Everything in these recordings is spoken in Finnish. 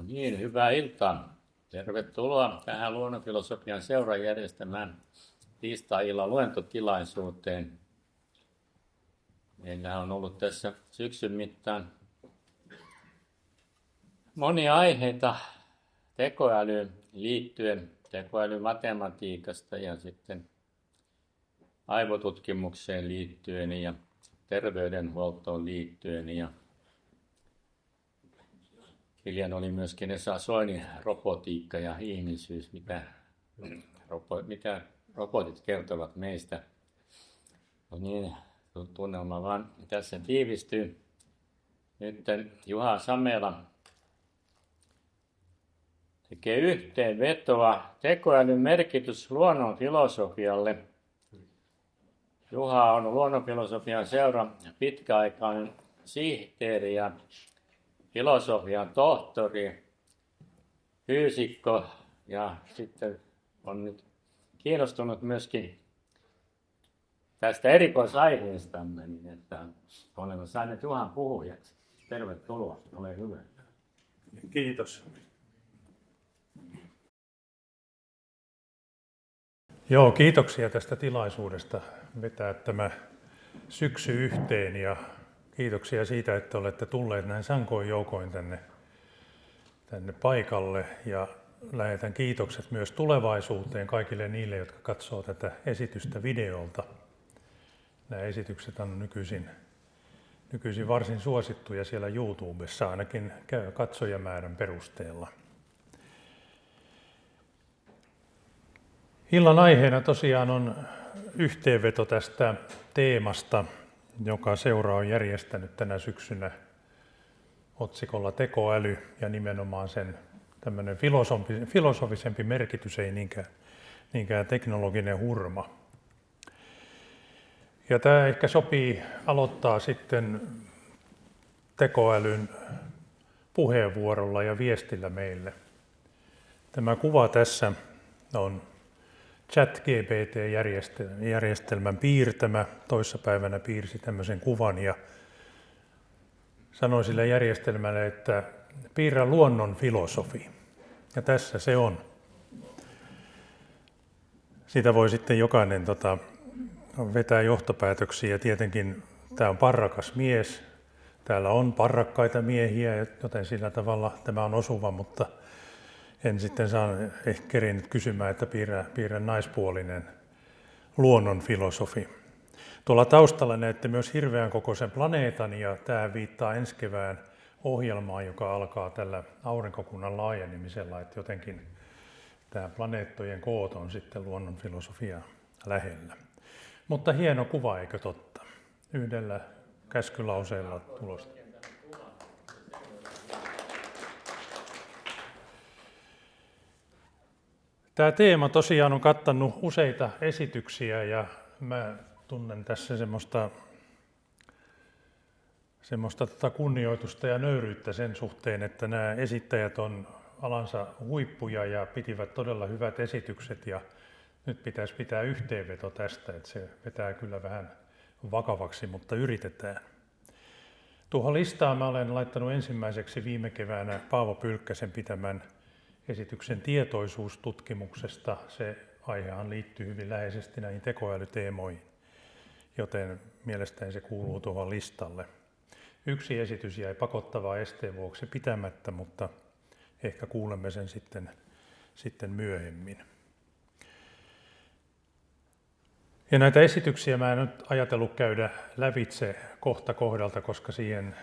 Niin, hyvää iltaa. Tervetuloa tähän Luonnonfilosofian seuran järjestämään tiistai-illan luentotilaisuuteen. Meillä on ollut tässä syksyn mittaan monia aiheita tekoälyyn liittyen, tekoälymatematiikasta ja sitten aivotutkimukseen liittyen ja terveydenhuoltoon liittyen. Ja hiljan oli myöskin Esa Soinin robotiikka ja ihmisyys, mitä robotit kertovat meistä. No niin, tunnelma vaan tässä tiivistyy. Nyt Juha Samela tekee yhteenvetoa tekoälyn merkitys luonnonfilosofialle. Juha on Luonnonfilosofian seuran pitkäaikainen sihteeri ja filosofian tohtori, fyysikko ja sitten on nyt kiinnostunut myöskin tästä erikoisaiheestamme, niin että olemme saaneet Juhan puhujaksi. Tervetuloa, ole hyvä. Kiitos. Joo, kiitoksia tästä tilaisuudesta vetää tämä syksy yhteen ja kiitoksia siitä, että olette tulleet näin sankoin joukoin tänne paikalle ja lähetän kiitokset myös tulevaisuuteen kaikille niille, jotka katsoo tätä esitystä videolta. Nämä esitykset on nykyisin varsin suosittuja siellä YouTubessa, ainakin katsojamäärän perusteella. Illan aiheena tosiaan on yhteenveto tästä teemasta, joka seura on järjestänyt tänä syksynä otsikolla tekoäly ja nimenomaan sen tämmöinen filosofisempi merkitys, ei niinkään teknologinen hurma. Ja tämä ehkä sopii aloittaa sitten tekoälyn puheenvuorolla ja viestillä meille. Tämä kuva tässä on ChatGPT-järjestelmän piirtämä. Toissapäivänä piirsi tämmöisen kuvan ja sanoi sille järjestelmälle, että piirrä luonnon filosofi. Ja tässä se on. Siitä voi sitten jokainen vetää johtopäätöksiä. Tietenkin tämä on parrakas mies. Täällä on parrakkaita miehiä, joten sillä tavalla tämä on osuva, mutta en sitten ehkä kerinyt kysymään, että piirrä naispuolinen luonnonfilosofi. Tuolla taustalla näette myös hirveän kokoisen planeetan ja tämä viittaa ensi kevään ohjelmaan, joka alkaa tällä aurinkokunnan laajenemisella, että jotenkin tämä planeettojen koot on sitten luonnonfilosofia lähellä. Mutta hieno kuva, eikö totta? Yhdellä käskylauseella tulosta. Tämä teema tosiaan on kattanut useita esityksiä ja mä tunnen tässä semmoista kunnioitusta ja nöyryyttä sen suhteen, että nämä esittäjät on alansa huippuja ja pitivät todella hyvät esitykset ja nyt pitäisi pitää yhteenveto tästä, että se vetää kyllä vähän vakavaksi, mutta yritetään. Tuohon listaan mä olen laittanut ensimmäiseksi viime keväänä Paavo Pylkkäsen pitämän esityksen tietoisuustutkimuksesta. Se aihehan liittyy hyvin läheisesti näihin tekoälyteemoihin, joten mielestäni se kuuluu tuohon listalle. Yksi esitys jäi pakottavaa esteen vuoksi pitämättä, mutta ehkä kuulemme sen sitten myöhemmin. Ja näitä esityksiä mä en nyt ajatellut käydä lävitse kohta kohdalta, koska siihen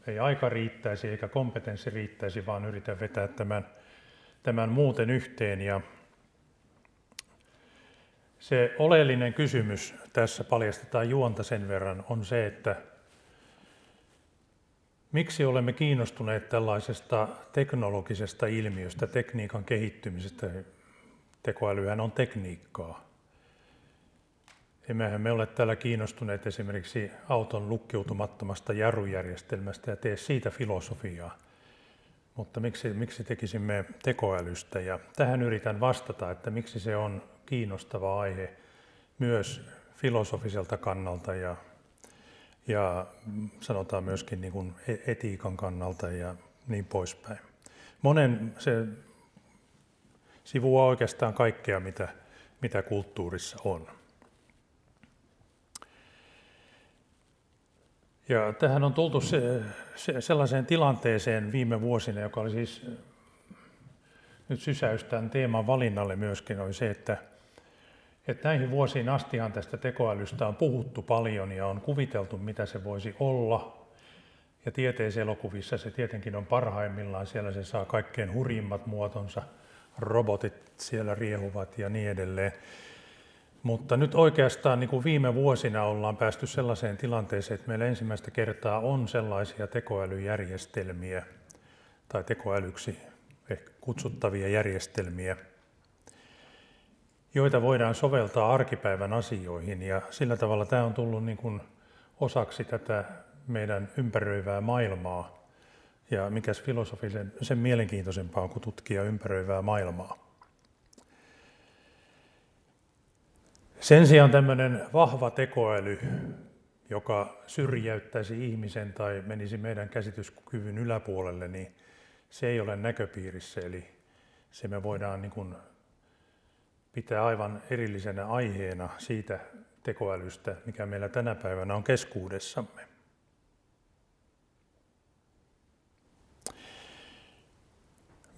ei aika riittäisi eikä kompetenssi riittäisi, vaan yritän vetää tämän muuten yhteen. Ja se oleellinen kysymys tässä paljastetaan juonta sen verran on se, että miksi olemme kiinnostuneet tällaisesta teknologisesta ilmiöstä, tekniikan kehittymisestä. Tekoälyhän on tekniikkaa. Emmehän me ole täällä kiinnostuneet esimerkiksi auton lukkiutumattomasta jarrujärjestelmästä ja tee siitä filosofiaa. Mutta miksi tekisimme tekoälystä? Ja tähän yritän vastata, että miksi se on kiinnostava aihe myös filosofiselta kannalta ja sanotaan myöskin niin kuin etiikan kannalta ja niin poispäin. se sivuaa oikeastaan kaikkea, mitä kulttuurissa on. Ja tähän on tultu sellaiseen tilanteeseen viime vuosina, joka oli siis nyt sysäys tämän teeman valinnalle myöskin, oli se, että näihin vuosiin astihan tästä tekoälystä on puhuttu paljon ja on kuviteltu, mitä se voisi olla. Ja tieteiselokuvissa se tietenkin on parhaimmillaan, siellä se saa kaikkein hurjimmat muotonsa, robotit siellä riehuvat ja niin edelleen. Mutta nyt oikeastaan niin kuin viime vuosina ollaan päästy sellaiseen tilanteeseen, että meillä ensimmäistä kertaa on sellaisia tekoälyjärjestelmiä tai tekoälyksi ehkä kutsuttavia järjestelmiä, joita voidaan soveltaa arkipäivän asioihin, ja sillä tavalla tämä on tullut niin kuin osaksi tätä meidän ympäröivää maailmaa, ja mikäs filosofisen sen mielenkiintoisempaa kuin tutkia ympäröivää maailmaa. Sen sijaan tämmöinen vahva tekoäly, joka syrjäyttäisi ihmisen tai menisi meidän käsityskyvyn yläpuolelle, niin se ei ole näköpiirissä, eli se me voidaan niin kuin pitää aivan erillisenä aiheena siitä tekoälystä, mikä meillä tänä päivänä on keskuudessamme.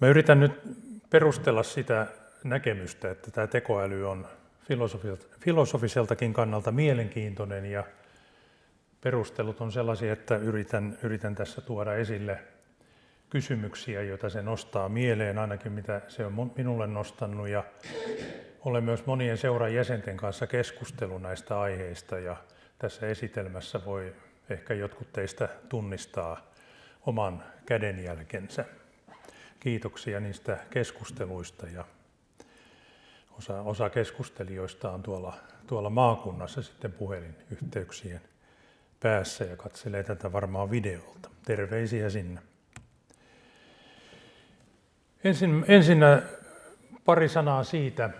Mä yritän nyt perustella sitä näkemystä, että tämä tekoäly on filosofiseltakin kannalta mielenkiintoinen, ja perustelut on sellaisia, että yritän tässä tuoda esille kysymyksiä, joita se nostaa mieleen, ainakin mitä se on minulle nostanut, ja olen myös monien seuran jäsenten kanssa keskustellut näistä aiheista, ja tässä esitelmässä voi ehkä jotkut teistä tunnistaa oman kädenjälkensä. Kiitoksia niistä keskusteluista, ja osa keskustelijoista on tuolla maakunnassa sitten puhelinyhteyksien päässä ja katselee tätä varmaan videolta. Terveisiä sinne. Ensinnä pari sanaa siitä,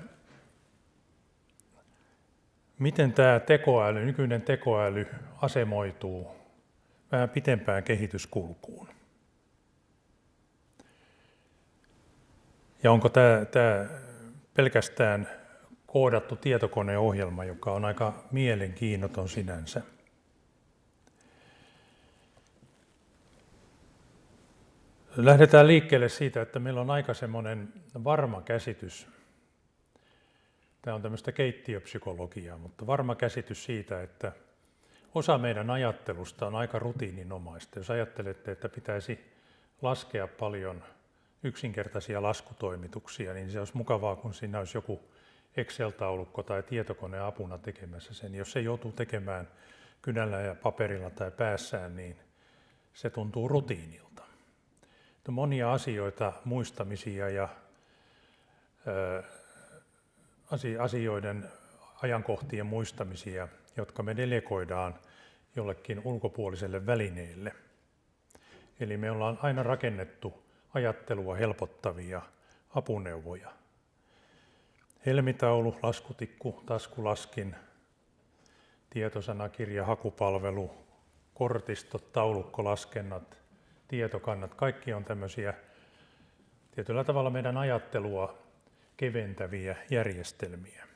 miten tämä nykyinen tekoäly asemoituu vähän pitempään kehityskulkuun. Ja onko tämä pelkästään koodattu tietokoneohjelma, joka on aika mielenkiinnoton sinänsä. Lähdetään liikkeelle siitä, että meillä on aika semmoinen varma käsitys. Tämä on tämmöistä keittiöpsykologiaa, mutta varma käsitys siitä, että osa meidän ajattelusta on aika rutiininomaista. Jos ajattelette, että pitäisi laskea paljon yksinkertaisia laskutoimituksia, niin se olisi mukavaa, kun siinä olisi joku Excel-taulukko tai tietokone apuna tekemässä sen. Jos se joutuu tekemään kynällä ja paperilla tai päässään, niin se tuntuu rutiinilta. On monia asioita, muistamisia ja asioiden ajankohtien muistamisia, jotka me delegoidaan jollekin ulkopuoliselle välineelle. Eli me ollaan aina rakennettu ajattelua helpottavia apuneuvoja. Helmitaulu, laskutikku, taskulaskin, tietosanakirja, hakupalvelu, kortistot, taulukkolaskennat, tietokannat, kaikki on tämmöisiä tietyllä tavalla meidän ajattelua keventäviä järjestelmiä.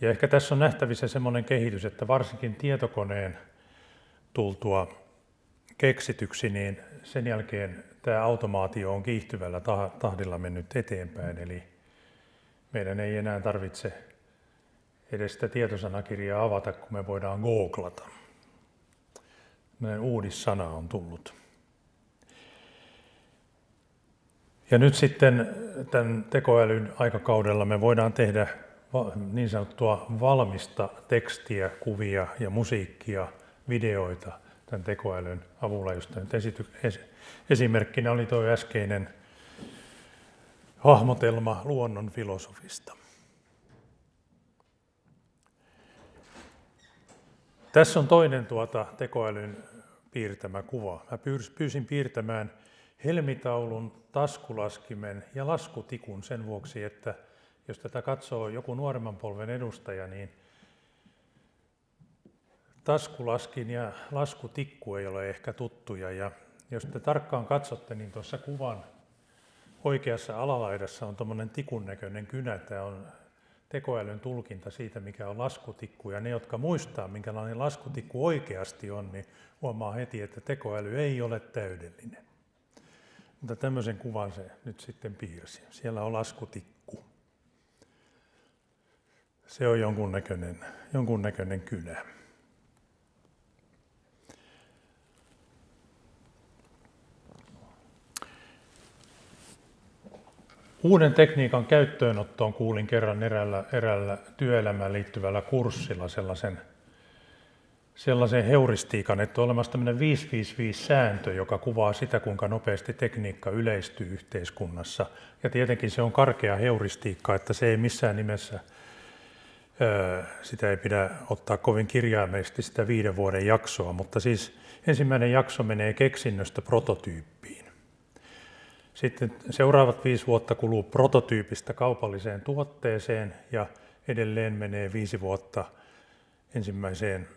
Ja ehkä tässä on nähtävissä semmoinen kehitys, että varsinkin tietokoneen tultua keksityksi, niin sen jälkeen tämä automaatio on kiihtyvällä tahdilla mennyt eteenpäin, eli meidän ei enää tarvitse edes sitä tietosanakirjaa avata, kun me voidaan googlata. Tällainen uudissana on tullut. Ja nyt sitten tämän tekoälyn aikakaudella me voidaan tehdä niin sanottua valmista tekstiä, kuvia ja musiikkia, videoita tämän tekoälyn avulla, josta nyt esimerkkinä oli tuo äskeinen hahmotelma luonnon filosofista. Tässä on toinen tekoälyn piirtämä kuva. Mä pyysin piirtämään helmitaulun, taskulaskimen ja laskutikun sen vuoksi, että jos tätä katsoo joku nuoremman polven edustaja, niin taskulaskin ja laskutikku ei ole ehkä tuttuja. Ja Jos te tarkkaan katsotte, niin tuossa kuvan oikeassa alalaidassa on tuommoinen tikun näköinen kynä. Tämä on tekoälyn tulkinta siitä, mikä on laskutikku. Ja ne, jotka muistaa, minkälainen laskutikku oikeasti on, niin huomaa heti, että tekoäly ei ole täydellinen. Mutta tämmöisen kuvan se nyt sitten piirsi. Siellä on laskutikku. Se on jonkunnäköinen kynä. Uuden tekniikan käyttöönottoon kuulin kerran eräällä työelämään liittyvällä kurssilla sellaisen heuristiikan, että on olemassa tämmöinen 555-sääntö, joka kuvaa sitä, kuinka nopeasti tekniikka yleistyy yhteiskunnassa. Ja tietenkin se on karkea heuristiikka, että se ei missään nimessä, sitä ei pidä ottaa kovin kirjaimellisesti sitä 5 vuoden jaksoa, mutta siis ensimmäinen jakso menee keksinnöstä prototyyppiin. Sitten seuraavat 5 vuotta kuluu prototyypistä kaupalliseen tuotteeseen ja edelleen menee 5 vuotta ensimmäiseen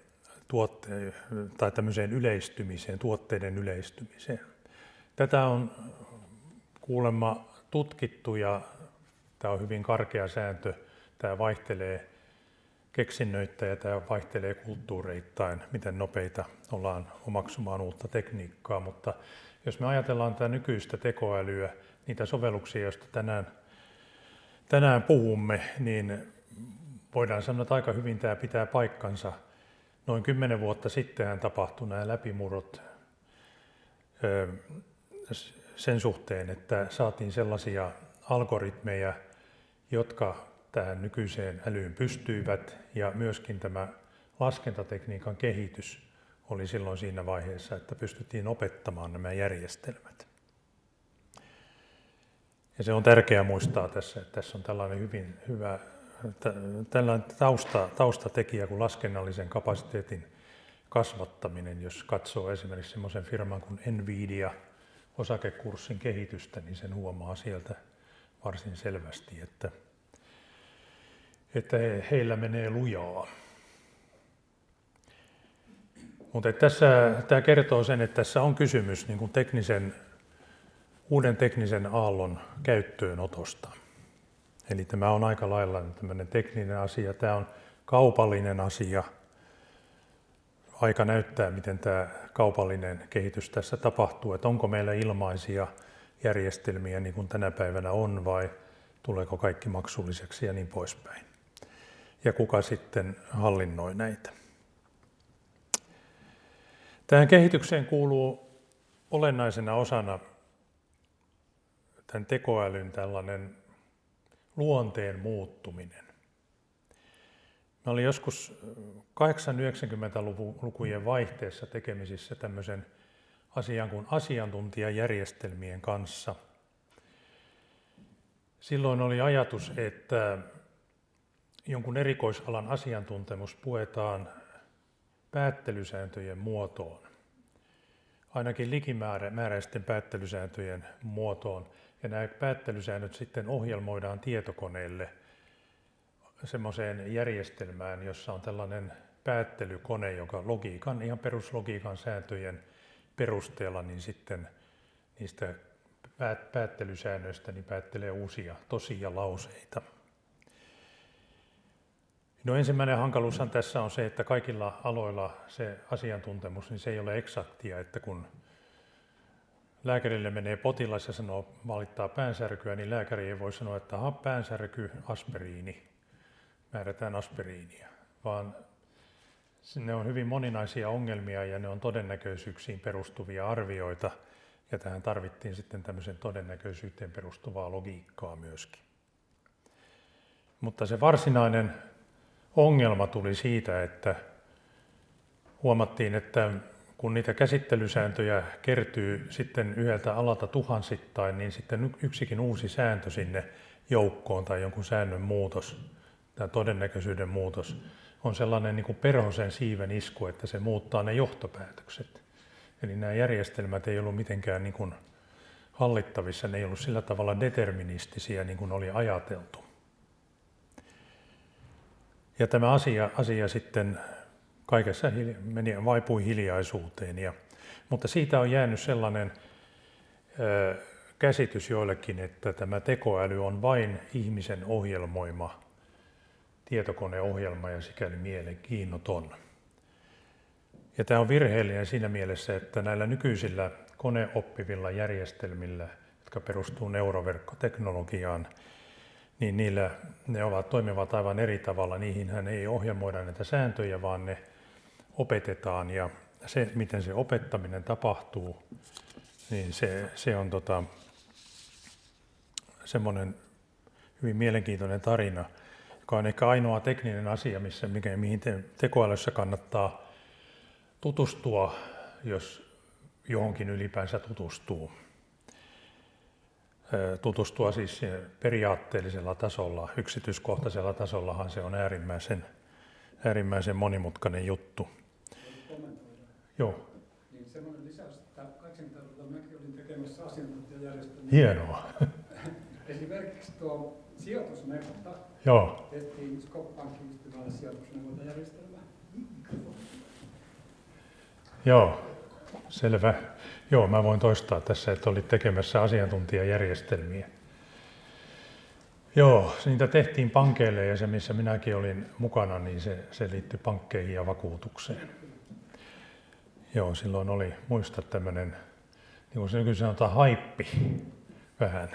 tämmöiseen yleistymiseen, tuotteiden yleistymiseen. Tätä on kuulemma tutkittu ja tämä on hyvin karkea sääntö. Tämä vaihtelee keksinnöitä ja tämä vaihtelee kulttuureittain, miten nopeita ollaan omaksumaan uutta tekniikkaa, mutta jos me ajatellaan tätä nykyistä tekoälyä, niitä sovelluksia, joista tänään puhumme, niin voidaan sanoa, että aika hyvin tämä pitää paikkansa. Noin 10 vuotta sittenhän tapahtui nämä läpimurrot sen suhteen, että saatiin sellaisia algoritmeja, jotka tähän nykyiseen älyyn pystyivät, ja myöskin tämä laskentatekniikan kehitys oli silloin siinä vaiheessa, että pystyttiin opettamaan nämä järjestelmät. Ja se on tärkeää muistaa tässä, että tässä on tällainen hyvin hyvä tällainen taustatekijä kuin laskennallisen kapasiteetin kasvattaminen. Jos katsoo esimerkiksi semmoisen firman kuin Nvidia osakekurssin kehitystä, niin sen huomaa sieltä varsin selvästi, että heillä menee lujaa. Mutta tämä kertoo sen, että tässä on kysymys niin kuin uuden teknisen aallon käyttöönotosta. Eli tämä on aika lailla tämmöinen tekninen asia, tämä on kaupallinen asia. Aika näyttää, miten tämä kaupallinen kehitys tässä tapahtuu, että onko meillä ilmaisia järjestelmiä niin kuin tänä päivänä on vai tuleeko kaikki maksulliseksi ja niin poispäin. Ja kuka sitten hallinnoi näitä. Tähän kehitykseen kuuluu olennaisena osana tämän tekoälyn tällainen luonteen muuttuminen. Mä olin joskus 80-90-lukujen vaihteessa tekemisissä tämmöisen asian kuin asiantuntijajärjestelmien kanssa. Silloin oli ajatus, että jonkun erikoisalan asiantuntemus puetaan päättelysääntöjen muotoon, ainakin likimääräisten päättelysääntöjen muotoon. Ja nämä päättelysäännöt sitten ohjelmoidaan tietokoneelle semmoiseen järjestelmään, jossa on tällainen päättelykone, joka ihan peruslogiikan sääntöjen perusteella niin sitten niistä päättelysäännöistä niin päättelee uusia tosia lauseita. No ensimmäinen hankaluushan tässä on se, että kaikilla aloilla se asiantuntemus, niin se ei ole eksaktia, että kun lääkärille menee potilas ja valittaa päänsärkyä, niin lääkäri ei voi sanoa, että päänsärky, aspiriini, määrätään aspiriinia, vaan ne on hyvin moninaisia ongelmia ja ne on todennäköisyyksiin perustuvia arvioita, ja tähän tarvittiin sitten tämmöisen todennäköisyyteen perustuvaa logiikkaa myöskin. Mutta se varsinainen ongelma tuli siitä, että huomattiin, että kun niitä käsittelysääntöjä kertyy sitten yhdeltä alalta tuhansittain, niin sitten yksikin uusi sääntö sinne joukkoon tai jonkun säännön muutos, tämä todennäköisyyden muutos, on sellainen niin kuin perhosen siiven isku, että se muuttaa ne johtopäätökset. Eli nämä järjestelmät ei ollut mitenkään niin kuin hallittavissa, ne ei ollut sillä tavalla deterministisia niin kuin oli ajateltu. Ja tämä asia sitten kaikessa vaipui hiljaisuuteen. Mutta siitä on jäänyt sellainen käsitys joillekin, että tämä tekoäly on vain ihmisen ohjelmoima tietokoneohjelma ja sikäli mielenkiinnoton. Ja tämä on virheellinen siinä mielessä, että näillä nykyisillä koneoppivilla järjestelmillä, jotka perustuu neuroverkkoteknologiaan, niin ne toimivat aivan eri tavalla. Niihinhän ei ohjelmoida näitä sääntöjä, vaan ne opetetaan. Ja se, miten se opettaminen tapahtuu, niin se on semmoinen hyvin mielenkiintoinen tarina, joka on ehkä ainoa tekninen asia, mihin tekoälyssä kannattaa tutustua, jos johonkin ylipäänsä tutustuu. Tutustua siis periaatteellisella tasolla, yksityiskohtaisella tasollahan se on äärimmäisen monimutkainen juttu. Joo. Niin semmoinen lisäys, että 80-luvulla mäkin olin tekemässä asiantuntijajärjestelmää. Hienoa. Esimerkiksi tuo sijoitusneuvonta. Joo. Tehtiin Skoppankin yhtymällä sijoitusneuvontajärjestelmää. Joo, selvä. Joo, mä voin toistaa tässä, että olit tekemässä asiantuntijajärjestelmiä. Joo, niitä tehtiin pankeille ja se, missä minäkin olin mukana, niin se liittyi pankkeihin ja vakuutukseen. Joo, silloin oli, muista tämmöinen, niin kuin se nykyisin sanotaan, haippi vähän.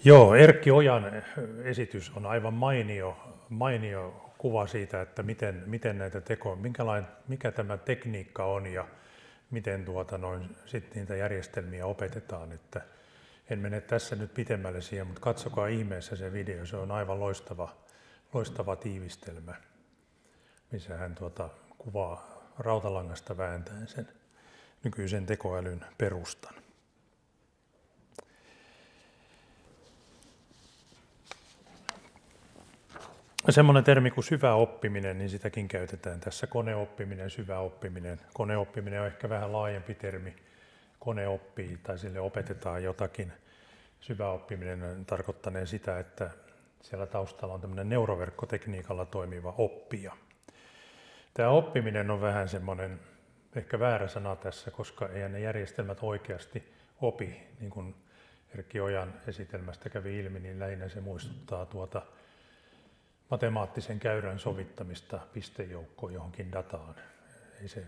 Joo, Erkki Ojan esitys on aivan mainio kuva siitä, että miten näitä mikä tämä tekniikka on ja miten sit niitä järjestelmiä opetetaan. Että en mene tässä nyt pitemmälle siihen, mutta katsokaa ihmeessä se video, se on aivan loistava tiivistelmä, missä hän kuvaa rautalangasta vääntäen sen nykyisen tekoälyn perustan. Semmoinen termi kuin syvä oppiminen, niin sitäkin käytetään tässä. Koneoppiminen, syvä oppiminen. Koneoppiminen on ehkä vähän laajempi termi. Kone oppii tai sille opetetaan jotakin. Syvä oppiminen tarkoittanee sitä, että siellä taustalla on tämmöinen neuroverkkotekniikalla toimiva oppija. Tämä oppiminen on vähän semmoinen ehkä väärä sana tässä, koska eihän ne järjestelmät oikeasti opi. Niin kuin Erkki Ojan esitelmästä kävi ilmi, niin lähinnä se muistuttaa matemaattisen käyrän sovittamista pistejoukkoon johonkin dataan. Ei se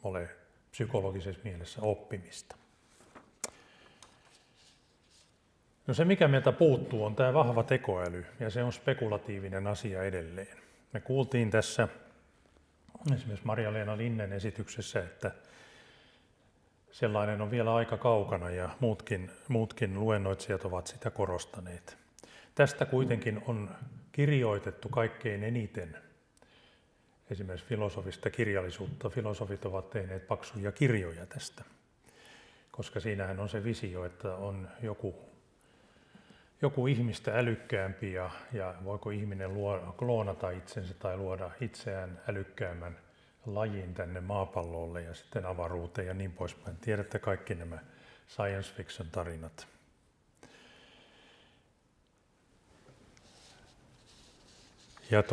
ole psykologisessa mielessä oppimista. No se, mikä meiltä puuttuu, on tämä vahva tekoäly, ja se on spekulatiivinen asia edelleen. Me kuultiin tässä esimerkiksi Maria-Leena Linnen esityksessä, että sellainen on vielä aika kaukana, ja muutkin luennoitsijat ovat sitä korostaneet. Tästä kuitenkin on kirjoitettu kaikkein eniten esimerkiksi filosofista kirjallisuutta. Filosofit ovat tehneet paksuja kirjoja tästä, koska siinähän on se visio, että on joku ihmistä älykkäämpi ja voiko ihminen kloonata itsensä tai luoda itseään älykkäämmän lajin tänne maapallolle ja sitten avaruuteen ja niin poispäin. Tiedätte kaikki nämä science fiction tarinat. Ja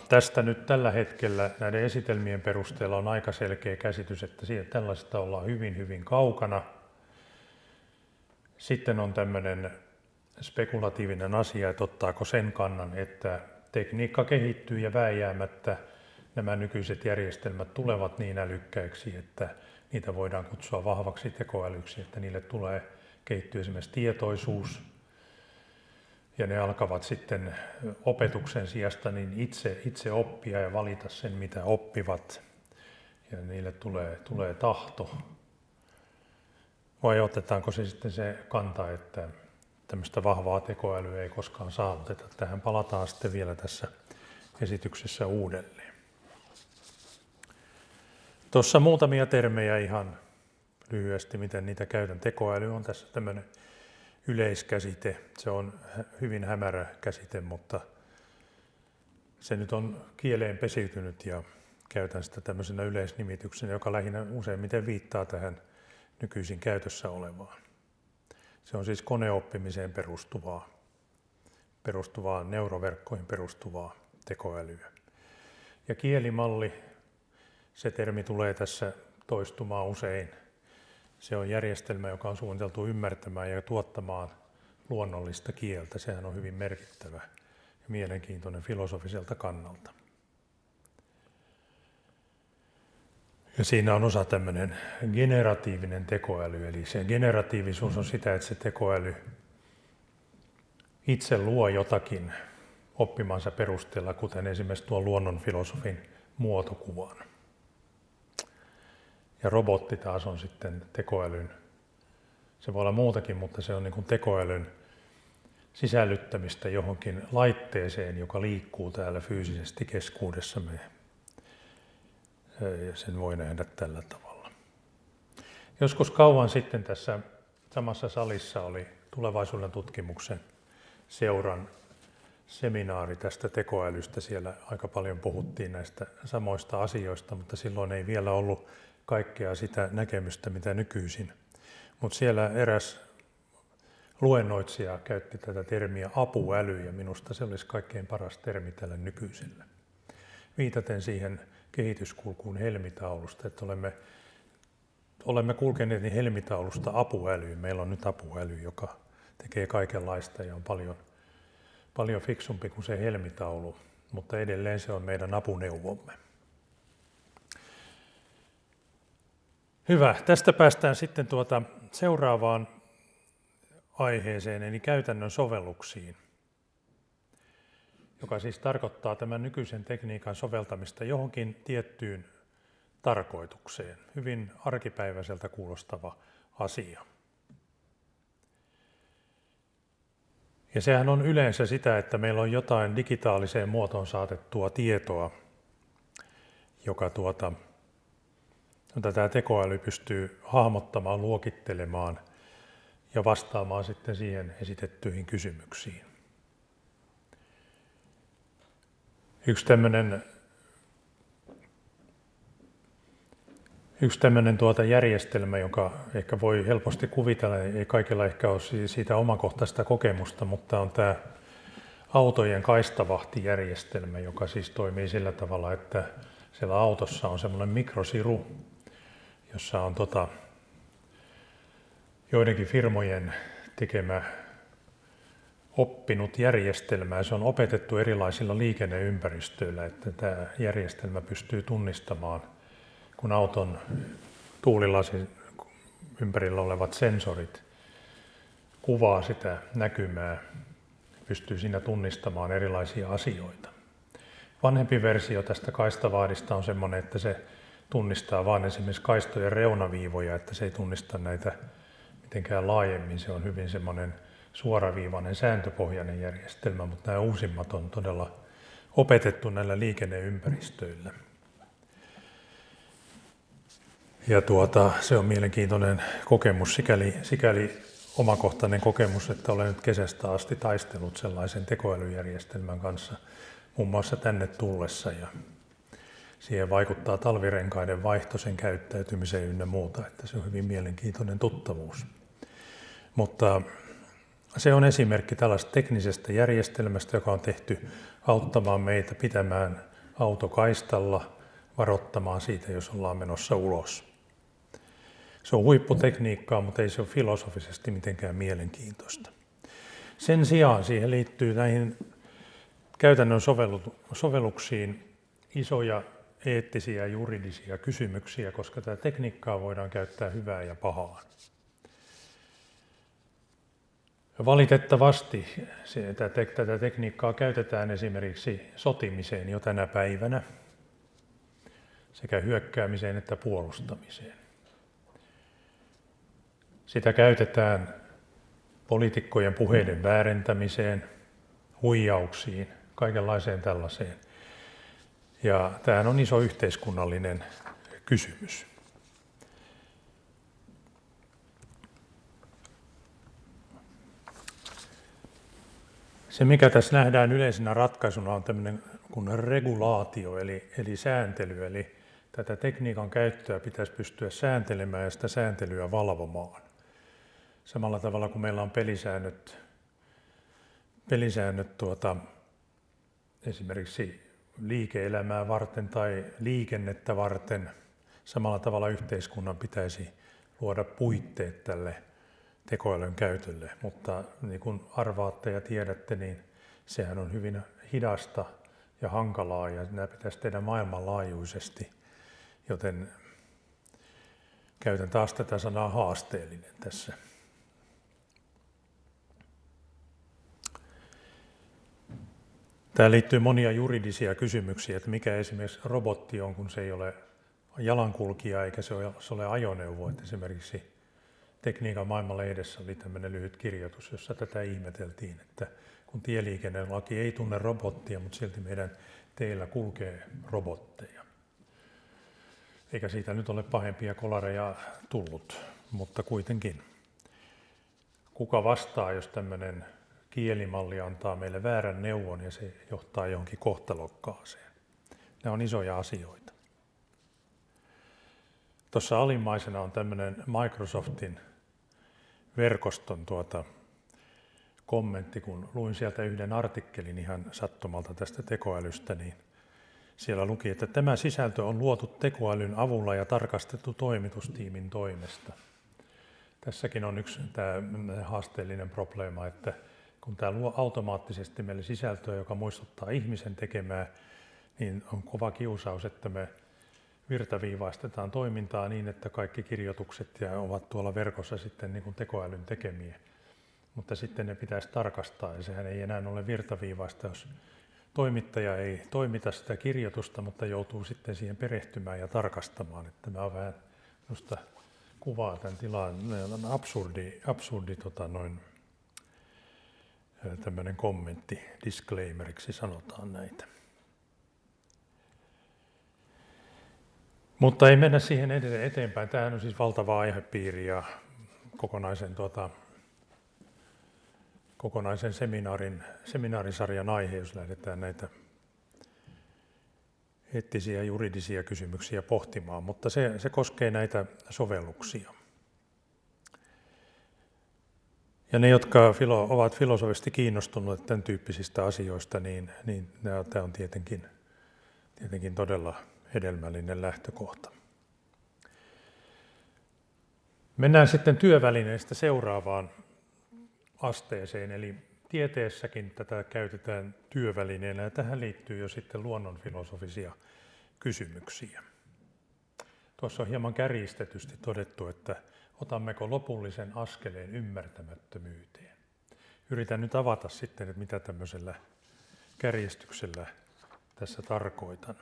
tästä nyt tällä hetkellä näiden esitelmien perusteella on aika selkeä käsitys, että tällaista ollaan hyvin, hyvin kaukana. Sitten on tämmöinen spekulatiivinen asia, että ottaako sen kannan, että tekniikka kehittyy ja vääjäämättä nämä nykyiset järjestelmät tulevat niin älykkäiksi, että niitä voidaan kutsua vahvaksi tekoälyksi, että niille kehittyy esimerkiksi tietoisuus, ja ne alkavat sitten opetuksen sijasta niin itse oppia ja valita sen, mitä oppivat. Ja niille tulee tahto. Vai otetaanko se sitten se kanta, että tämmöistä vahvaa tekoälyä ei koskaan saavuteta? Tähän palataan sitten vielä tässä esityksessä uudelleen. Tuossa muutamia termejä ihan lyhyesti, miten niitä käytän. Tekoäly on tässä tämmöinen yleiskäsite. Se on hyvin hämärä käsite, mutta se nyt on kieleen pesiytynyt ja käytän sitä tämmöisenä yleisnimityksenä, joka lähinnä useimmiten viittaa tähän nykyisin käytössä olevaan. Se on siis koneoppimiseen perustuvaa neuroverkkoihin perustuvaa tekoälyä. Ja kielimalli, se termi tulee tässä toistumaan usein. Se on järjestelmä, joka on suunniteltu ymmärtämään ja tuottamaan luonnollista kieltä. Sehän on hyvin merkittävä ja mielenkiintoinen filosofiselta kannalta. Ja siinä on osa tämmöinen generatiivinen tekoäly, eli se generatiivisuus on sitä, että se tekoäly itse luo jotakin oppimansa perusteella, kuten esimerkiksi tuon luonnonfilosofin muotokuvan. Ja robotti taas on sitten tekoälyn, se voi olla muutakin, mutta se on niin kuin tekoälyn sisällyttämistä johonkin laitteeseen, joka liikkuu täällä fyysisesti keskuudessamme. Ja sen voi nähdä tällä tavalla. Joskus kauan sitten tässä samassa salissa oli tulevaisuuden tutkimuksen seuran seminaari tästä tekoälystä. Siellä aika paljon puhuttiin näistä samoista asioista, mutta silloin ei vielä ollut kaikkea sitä näkemystä, mitä nykyisin. Mutta siellä eräs luennoitsija käytti tätä termiä apuäly, ja minusta se olisi kaikkein paras termi tälle nykyiselle. Viitaten siihen kehityskulkuun helmitaulusta, että olemme kulkeneet niin helmitaulusta apuälyyn. Meillä on nyt apuäly, joka tekee kaikenlaista ja on paljon fiksumpi kuin se helmitaulu, mutta edelleen se on meidän apuneuvomme. Hyvä. Tästä päästään sitten seuraavaan aiheeseen, eli käytännön sovelluksiin, joka siis tarkoittaa tämän nykyisen tekniikan soveltamista johonkin tiettyyn tarkoitukseen. Hyvin arkipäiväiseltä kuulostava asia. Ja sehän on yleensä sitä, että meillä on jotain digitaaliseen muotoon saatettua tietoa, jota tämä tekoäly pystyy hahmottamaan, luokittelemaan ja vastaamaan sitten siihen esitettyihin kysymyksiin. Yksi tämmöinen järjestelmä, joka ehkä voi helposti kuvitella, ei kaikilla ehkä ole siitä omakohtaista kokemusta, mutta on tämä autojen kaistavahtijärjestelmä, joka siis toimii sillä tavalla, että siellä autossa on semmoinen mikrosiru, jossa on joidenkin firmojen tekemä oppinut järjestelmä. Se on opetettu erilaisilla liikenneympäristöillä, että tämä järjestelmä pystyy tunnistamaan, kun auton tuulilasin ympärillä olevat sensorit kuvaa sitä näkymää, pystyy siinä tunnistamaan erilaisia asioita. Vanhempi versio tästä kaistavahdista on semmoinen, että se tunnistaa vain esimerkiksi kaistojen reunaviivoja, että se ei tunnista näitä mitenkään laajemmin. Se on hyvin semmoinen suoraviivainen, sääntöpohjainen järjestelmä, mutta nämä uusimmat on todella opetettu näillä liikenneympäristöillä. Ja se on mielenkiintoinen kokemus, sikäli omakohtainen kokemus, että olen nyt kesästä asti taistellut sellaisen tekoälyjärjestelmän kanssa muun muassa tänne tullessa. Ja siihen vaikuttaa talvirenkaiden vaihto, sen käyttäytymiseen ynnä muuta, että se on hyvin mielenkiintoinen tuttavuus. Mutta se on esimerkki tällaista teknisestä järjestelmästä, joka on tehty auttamaan meitä pitämään auto kaistalla, varoittamaan siitä, jos ollaan menossa ulos. Se on huipputekniikkaa, mutta ei se ole filosofisesti mitenkään mielenkiintoista. Sen sijaan siihen liittyy näihin käytännön sovelluksiin isoja eettisiä ja juridisia kysymyksiä, koska tätä tekniikkaa voidaan käyttää hyvään ja pahaan. Valitettavasti tätä tekniikkaa käytetään esimerkiksi sotimiseen jo tänä päivänä, sekä hyökkäämiseen että puolustamiseen. Sitä käytetään poliitikkojen puheiden väärentämiseen, huijauksiin, kaikenlaiseen tällaiseen. Ja tämähän on iso yhteiskunnallinen kysymys. Se, mikä tässä nähdään yleisenä ratkaisuna, on tämmöinen kuin regulaatio, eli sääntely. Eli tätä tekniikan käyttöä pitäisi pystyä sääntelemään ja sitä sääntelyä valvomaan. Samalla tavalla kuin meillä on pelisäännöt esimerkiksi liike-elämää varten tai liikennettä varten. Samalla tavalla yhteiskunnan pitäisi luoda puitteet tälle tekoälyn käytölle, mutta niin kuin arvaatte ja tiedätte, niin sehän on hyvin hidasta ja hankalaa ja nämä pitäisi tehdä maailmanlaajuisesti, joten käytän taas tätä sanaa haasteellinen tässä. Tähän liittyy monia juridisia kysymyksiä, että mikä esimerkiksi robotti on, kun se ei ole jalankulkija eikä se ole ajoneuvo. Että esimerkiksi Tekniikan maailmanlehdessä oli tämmöinen lyhyt kirjoitus, jossa tätä ihmeteltiin, että kun tieliikennelaki ei tunne robottia, mutta silti meidän teillä kulkee robotteja. Eikä siitä nyt ole pahempia kolareja tullut, mutta kuitenkin. Kuka vastaa, jos tämmöinen kielimalli antaa meille väärän neuvon ja se johtaa johonkin kohtalokkaaseen? Nämä on isoja asioita. Tuossa alimmaisena on tämmöinen Microsoftin verkoston kommentti, kun luin sieltä yhden artikkelin ihan sattumalta tästä tekoälystä, niin siellä luki, että tämä sisältö on luotu tekoälyn avulla ja tarkastettu toimitustiimin toimesta. Tässäkin on yksi tämä haasteellinen probleema, että kun tämä luo automaattisesti meille sisältöä, joka muistuttaa ihmisen tekemää, niin on kova kiusaus, että me virtaviivaistetaan toimintaa niin, että kaikki kirjoitukset ovat tuolla verkossa sitten niin kuin tekoälyn tekemiä. Mutta sitten ne pitäisi tarkastaa ja sehän ei enää ole virtaviivaista, jos toimittaja ei toimita sitä kirjoitusta, mutta joutuu sitten siihen perehtymään ja tarkastamaan. Että tämä on vähän minusta kuvaa tämän tilan absurdi tämmöinen kommentti, disclaimeriksi sanotaan näitä. Mutta ei mennä siihen eteenpäin. Tämähän on siis valtava aihepiiri ja kokonaisen seminaarisarjan aihe, jos lähdetään näitä eettisiä ja juridisia kysymyksiä pohtimaan, mutta se koskee näitä sovelluksia. Ja ne, jotka ovat filosofisesti kiinnostuneet tämän tyyppisistä asioista, niin tämä on tietenkin todella hedelmällinen lähtökohta. Mennään sitten työvälineistä seuraavaan asteeseen, eli tieteessäkin tätä käytetään työvälineenä, ja tähän liittyy jo sitten luonnonfilosofisia kysymyksiä. Tuossa on hieman kärjistetysti todettu, että otammeko lopullisen askeleen ymmärtämättömyyteen. Yritän nyt avata sitten, että mitä tämmöisellä kärjistyksellä tässä tarkoitan.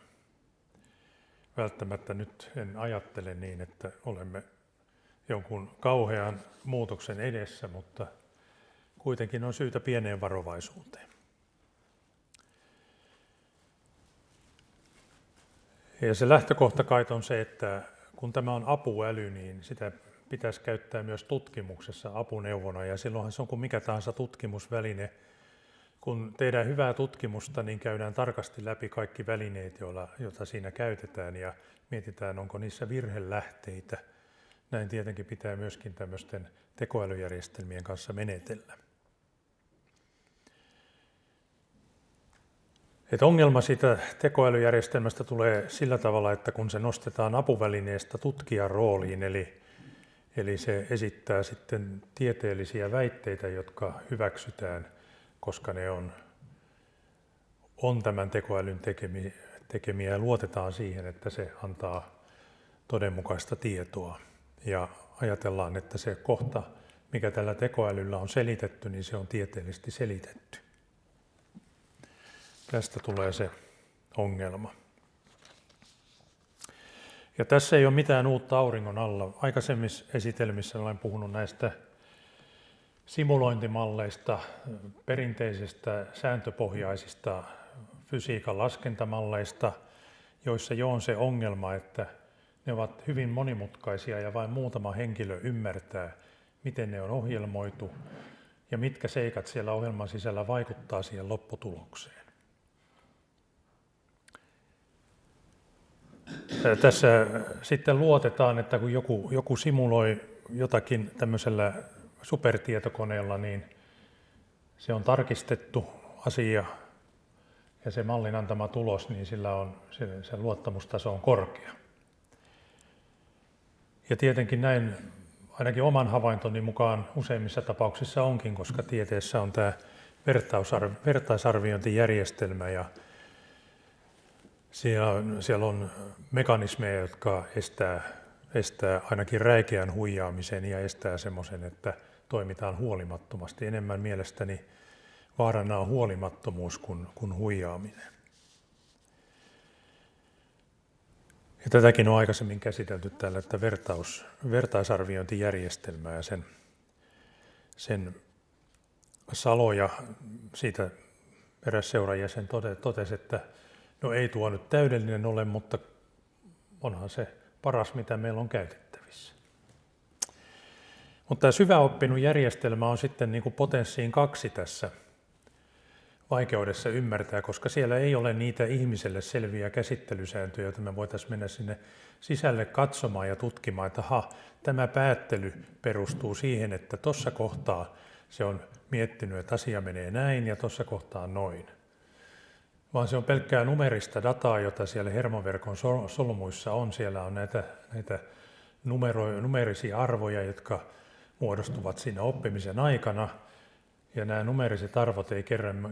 Välttämättä nyt en ajattele niin, että olemme jonkun kauhean muutoksen edessä, mutta kuitenkin on syytä pieneen varovaisuuteen. Ja se lähtökohta kai on se, että kun tämä on apuäly, niin sitä pitäisi käyttää myös tutkimuksessa apuneuvona, ja silloinhan se on kuin mikä tahansa tutkimusväline. Kun tehdään hyvää tutkimusta, niin käydään tarkasti läpi kaikki välineet, joita siinä käytetään, ja mietitään, onko niissä virhelähteitä. Näin tietenkin pitää myöskin tämmöisten tekoälyjärjestelmien kanssa menetellä. Ongelma siitä tekoälyjärjestelmästä tulee sillä tavalla, että kun se nostetaan apuvälineestä tutkijan rooliin, eli se esittää sitten tieteellisiä väitteitä, jotka hyväksytään, koska ne on tämän tekoälyn tekemiä ja luotetaan siihen, että se antaa todenmukaista tietoa. Ja ajatellaan, että se kohta, mikä tällä tekoälyllä on selitetty, niin se on tieteellisesti selitetty. Tästä tulee se ongelma. Ja tässä ei ole mitään uutta auringon alla. Aikaisemmissa esitelmissä olen puhunut näistä simulointimalleista, perinteisistä sääntöpohjaisista fysiikan laskentamalleista, joissa jo on se ongelma, että ne ovat hyvin monimutkaisia ja vain muutama henkilö ymmärtää, miten ne on ohjelmoitu ja mitkä seikat siellä ohjelman sisällä vaikuttaa siihen lopputulokseen. Tässä sitten luotetaan, että kun joku simuloi jotakin tämmöisellä supertietokoneella, niin se on tarkistettu asia ja se mallin antama tulos, niin sen luottamustaso on korkea. Ja tietenkin näin ainakin oman havaintoni mukaan useimmissa tapauksissa onkin, koska tieteessä on tämä vertaisarviointijärjestelmä ja siellä on mekanismeja, jotka estää ainakin räikeän huijaamisen ja estää semmoisen, että toimitaan huolimattomasti. Enemmän mielestäni vaarana on huolimattomuus kuin huijaaminen. Ja tätäkin on aikaisemmin käsitelty täällä, että vertaisarviointijärjestelmää ja sen Salo ja siitä eräs seurajäsen totesi, että no ei tuo nyt täydellinen ole, mutta onhan se paras, mitä meillä on käytettävissä. Mutta tämä syväoppinut järjestelmä on sitten niin kuin potenssiin 2 tässä vaikeudessa ymmärtää, koska siellä ei ole niitä ihmiselle selviä käsittelysääntöjä, joita me voitaisiin mennä sinne sisälle katsomaan ja tutkimaan, että tämä päättely perustuu siihen, että tuossa kohtaa se on miettinyt, että asia menee näin ja tuossa kohtaa noin. Vaan se on pelkkää numerista dataa, jota siellä hermoverkon solmuissa on. Siellä on näitä numerisia arvoja, jotka muodostuvat siinä oppimisen aikana. Ja nämä numeriset arvot ei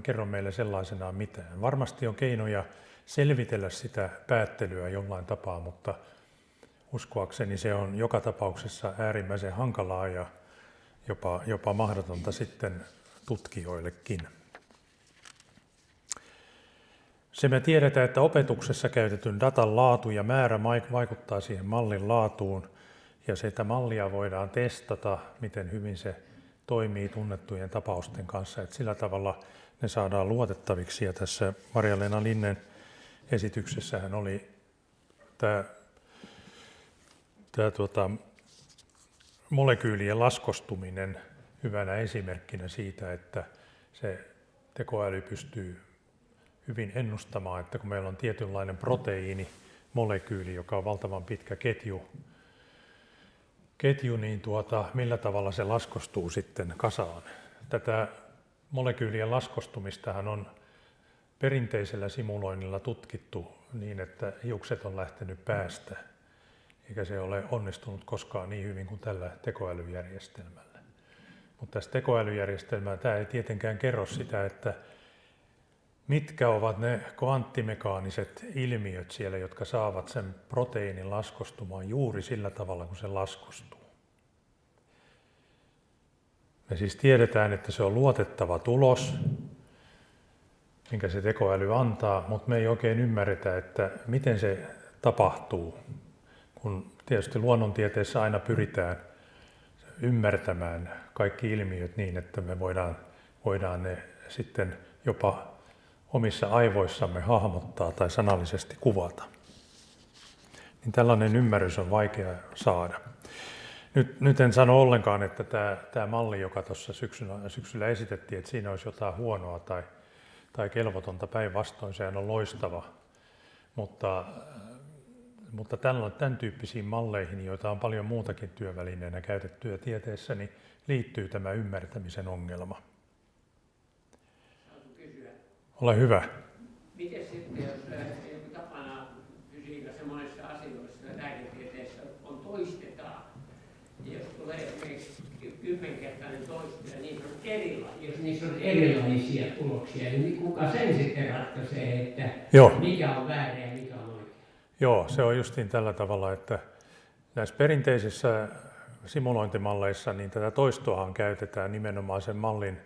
kerro meille sellaisenaan mitään. Varmasti on keinoja selvitellä sitä päättelyä jollain tapaa, mutta uskoakseni se on joka tapauksessa äärimmäisen hankalaa ja jopa mahdotonta sitten tutkijoillekin. Se me tiedetään, että opetuksessa käytetyn datan laatu ja määrä vaikuttaa siihen mallin laatuun, ja sitä mallia voidaan testata, miten hyvin se toimii tunnettujen tapausten kanssa, että sillä tavalla ne saadaan luotettaviksi. Ja tässä Marja-Leena Linnen esityksessähän oli tämä molekyylien laskostuminen hyvänä esimerkkinä siitä, että se tekoäly pystyy hyvin ennustamaan, että kun meillä on tietynlainen proteiinimolekyyli, joka on valtavan pitkä ketju, niin millä tavalla se laskostuu sitten kasaan. Tätä molekyylien laskostumistahan on perinteisellä simuloinnilla tutkittu niin, että hiukset on lähtenyt päästä, eikä se ole onnistunut koskaan niin hyvin kuin tällä tekoälyjärjestelmällä. Mutta tässä tekoälyjärjestelmällä tämä ei tietenkään kerro sitä, että mitkä ovat ne kvanttimekaaniset ilmiöt siellä, jotka saavat sen proteiinin laskostumaan juuri sillä tavalla, kun se laskostuu. Me siis tiedetään, että se on luotettava tulos, minkä se tekoäly antaa, mutta me ei oikein ymmärretä, että miten se tapahtuu, kun tietysti luonnontieteessä aina pyritään ymmärtämään kaikki ilmiöt niin, että me voidaan ne sitten jopa omissa aivoissamme hahmottaa tai sanallisesti kuvata. Niin tällainen ymmärrys on vaikea saada. Nyt en sano ollenkaan, että tämä malli, joka tuossa syksyllä esitettiin, että siinä olisi jotain huonoa tai kelvotonta, päinvastoin, sehän on loistava. Mutta tämän tyyppisiin malleihin, joita on paljon muutakin työvälineenä käytettyä tieteessä, niin liittyy tämä ymmärtämisen ongelma. Ole hyvä. Miten sitten, jos tapana fysiikassa monissa asioissa ja lääketieteessä on toistetaan, ja jos tulee esimerkiksi 10-kertainen toisto ja jos niissä on erilaisia tuloksia, niin kuka sen sitten ratkaisee, että mikä on väärä ja mikä on oikein? Joo, se on justiin tällä tavalla, että näissä perinteisissä simulointimalleissa niin tätä toistoahan käytetään nimenomaan sen mallin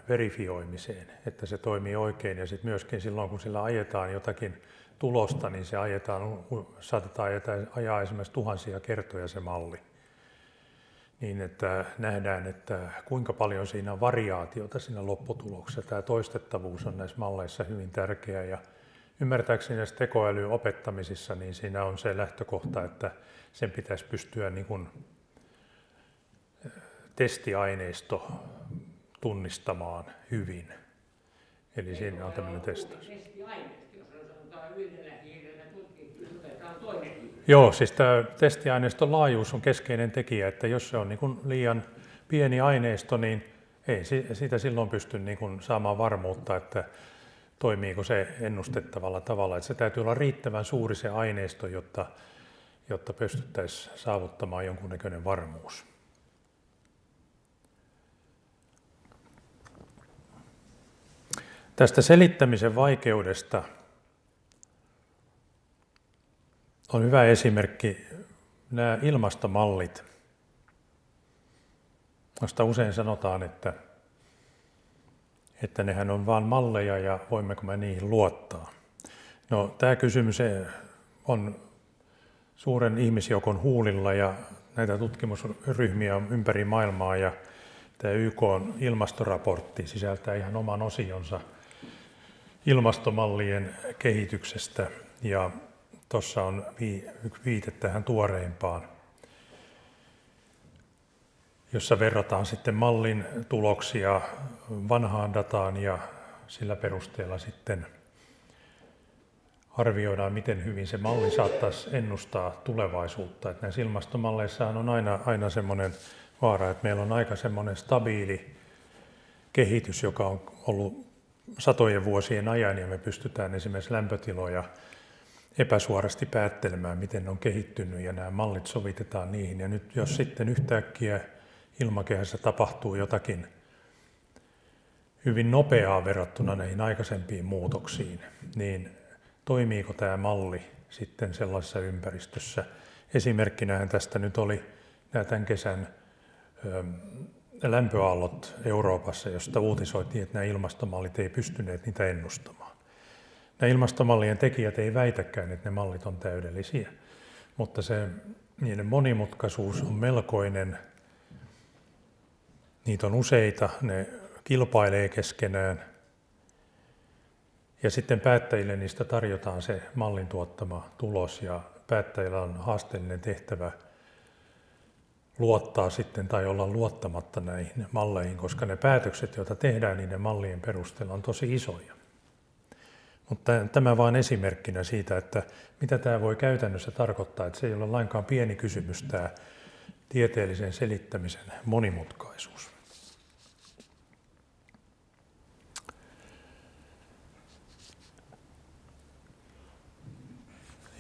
verifioimiseen, että se toimii oikein, ja sitten myöskin silloin, kun sillä ajetaan jotakin tulosta, niin se saatetaan ajaa esimerkiksi tuhansia kertoja se malli, niin että nähdään, että kuinka paljon siinä on variaatiota siinä lopputuloksessa. Tämä toistettavuus on näissä malleissa hyvin tärkeä, ja ymmärtääkseni näissä tekoälyn opettamisissa, niin siinä on se lähtökohta, että sen pitäisi pystyä niin kuin testiaineisto tunnistamaan hyvin. Eli siinä on tämmöinen testaus. Testiaineisto, jos sanotaan yhdellä hiirellä tutkittu, otetaan toinen hiiri. Joo, siis tämä testiaineiston laajuus on keskeinen tekijä, että jos se on niin kuin liian pieni aineisto, niin ei siitä silloin pysty niin kuin saamaan varmuutta, että toimiiko se ennustettavalla tavalla. Että se täytyy olla riittävän suuri se aineisto, jotta pystyttäisiin saavuttamaan jonkunnäköinen varmuus. Tästä selittämisen vaikeudesta on hyvä esimerkki nämä ilmastomallit, josta usein sanotaan, että nehän on vain malleja ja voimmeko me niihin luottaa. No, tämä kysymys on suuren ihmisjoukon huulilla ja näitä tutkimusryhmiä on ympäri maailmaa ja tämä YK:n ilmastoraportti sisältää ihan oman osionsa ilmastomallien kehityksestä ja tuossa on viite tähän tuoreimpaan, jossa verrataan sitten mallin tuloksia vanhaan dataan ja sillä perusteella sitten arvioidaan, miten hyvin se malli saattaisi ennustaa tulevaisuutta. Että näissä ilmastomalleissahan on aina semmoinen vaara, että meillä on aika semmoinen stabiili kehitys, joka on ollut satojen vuosien ajan ja me pystytään esimerkiksi lämpötiloja epäsuorasti päättelemään, miten ne on kehittynyt ja nämä mallit sovitetaan niihin. Ja nyt jos sitten yhtäkkiä ilmakehässä tapahtuu jotakin hyvin nopeaa verrattuna näihin aikaisempiin muutoksiin, niin toimiiko tämä malli sitten sellaisessa ympäristössä? Esimerkkinähän tästä nyt oli nämä tämän kesän lämpöaallot Euroopassa, josta uutisoitiin, että nämä ilmastomallit ei pystyneet niitä ennustamaan. Nämä ilmastomallien tekijät ei väitäkään, että ne mallit on täydellisiä, mutta niiden monimutkaisuus on melkoinen. Niitä on useita, ne kilpailee keskenään ja sitten päättäjille niistä tarjotaan se mallin tuottama tulos ja päättäjillä on haasteellinen tehtävä luottaa sitten tai olla luottamatta näihin malleihin, koska ne päätökset, joita tehdään niiden mallien perusteella, on tosi isoja. Mutta tämä vain esimerkkinä siitä, että mitä tämä voi käytännössä tarkoittaa, että se ei ole lainkaan pieni kysymys tämä tieteellisen selittämisen monimutkaisuus.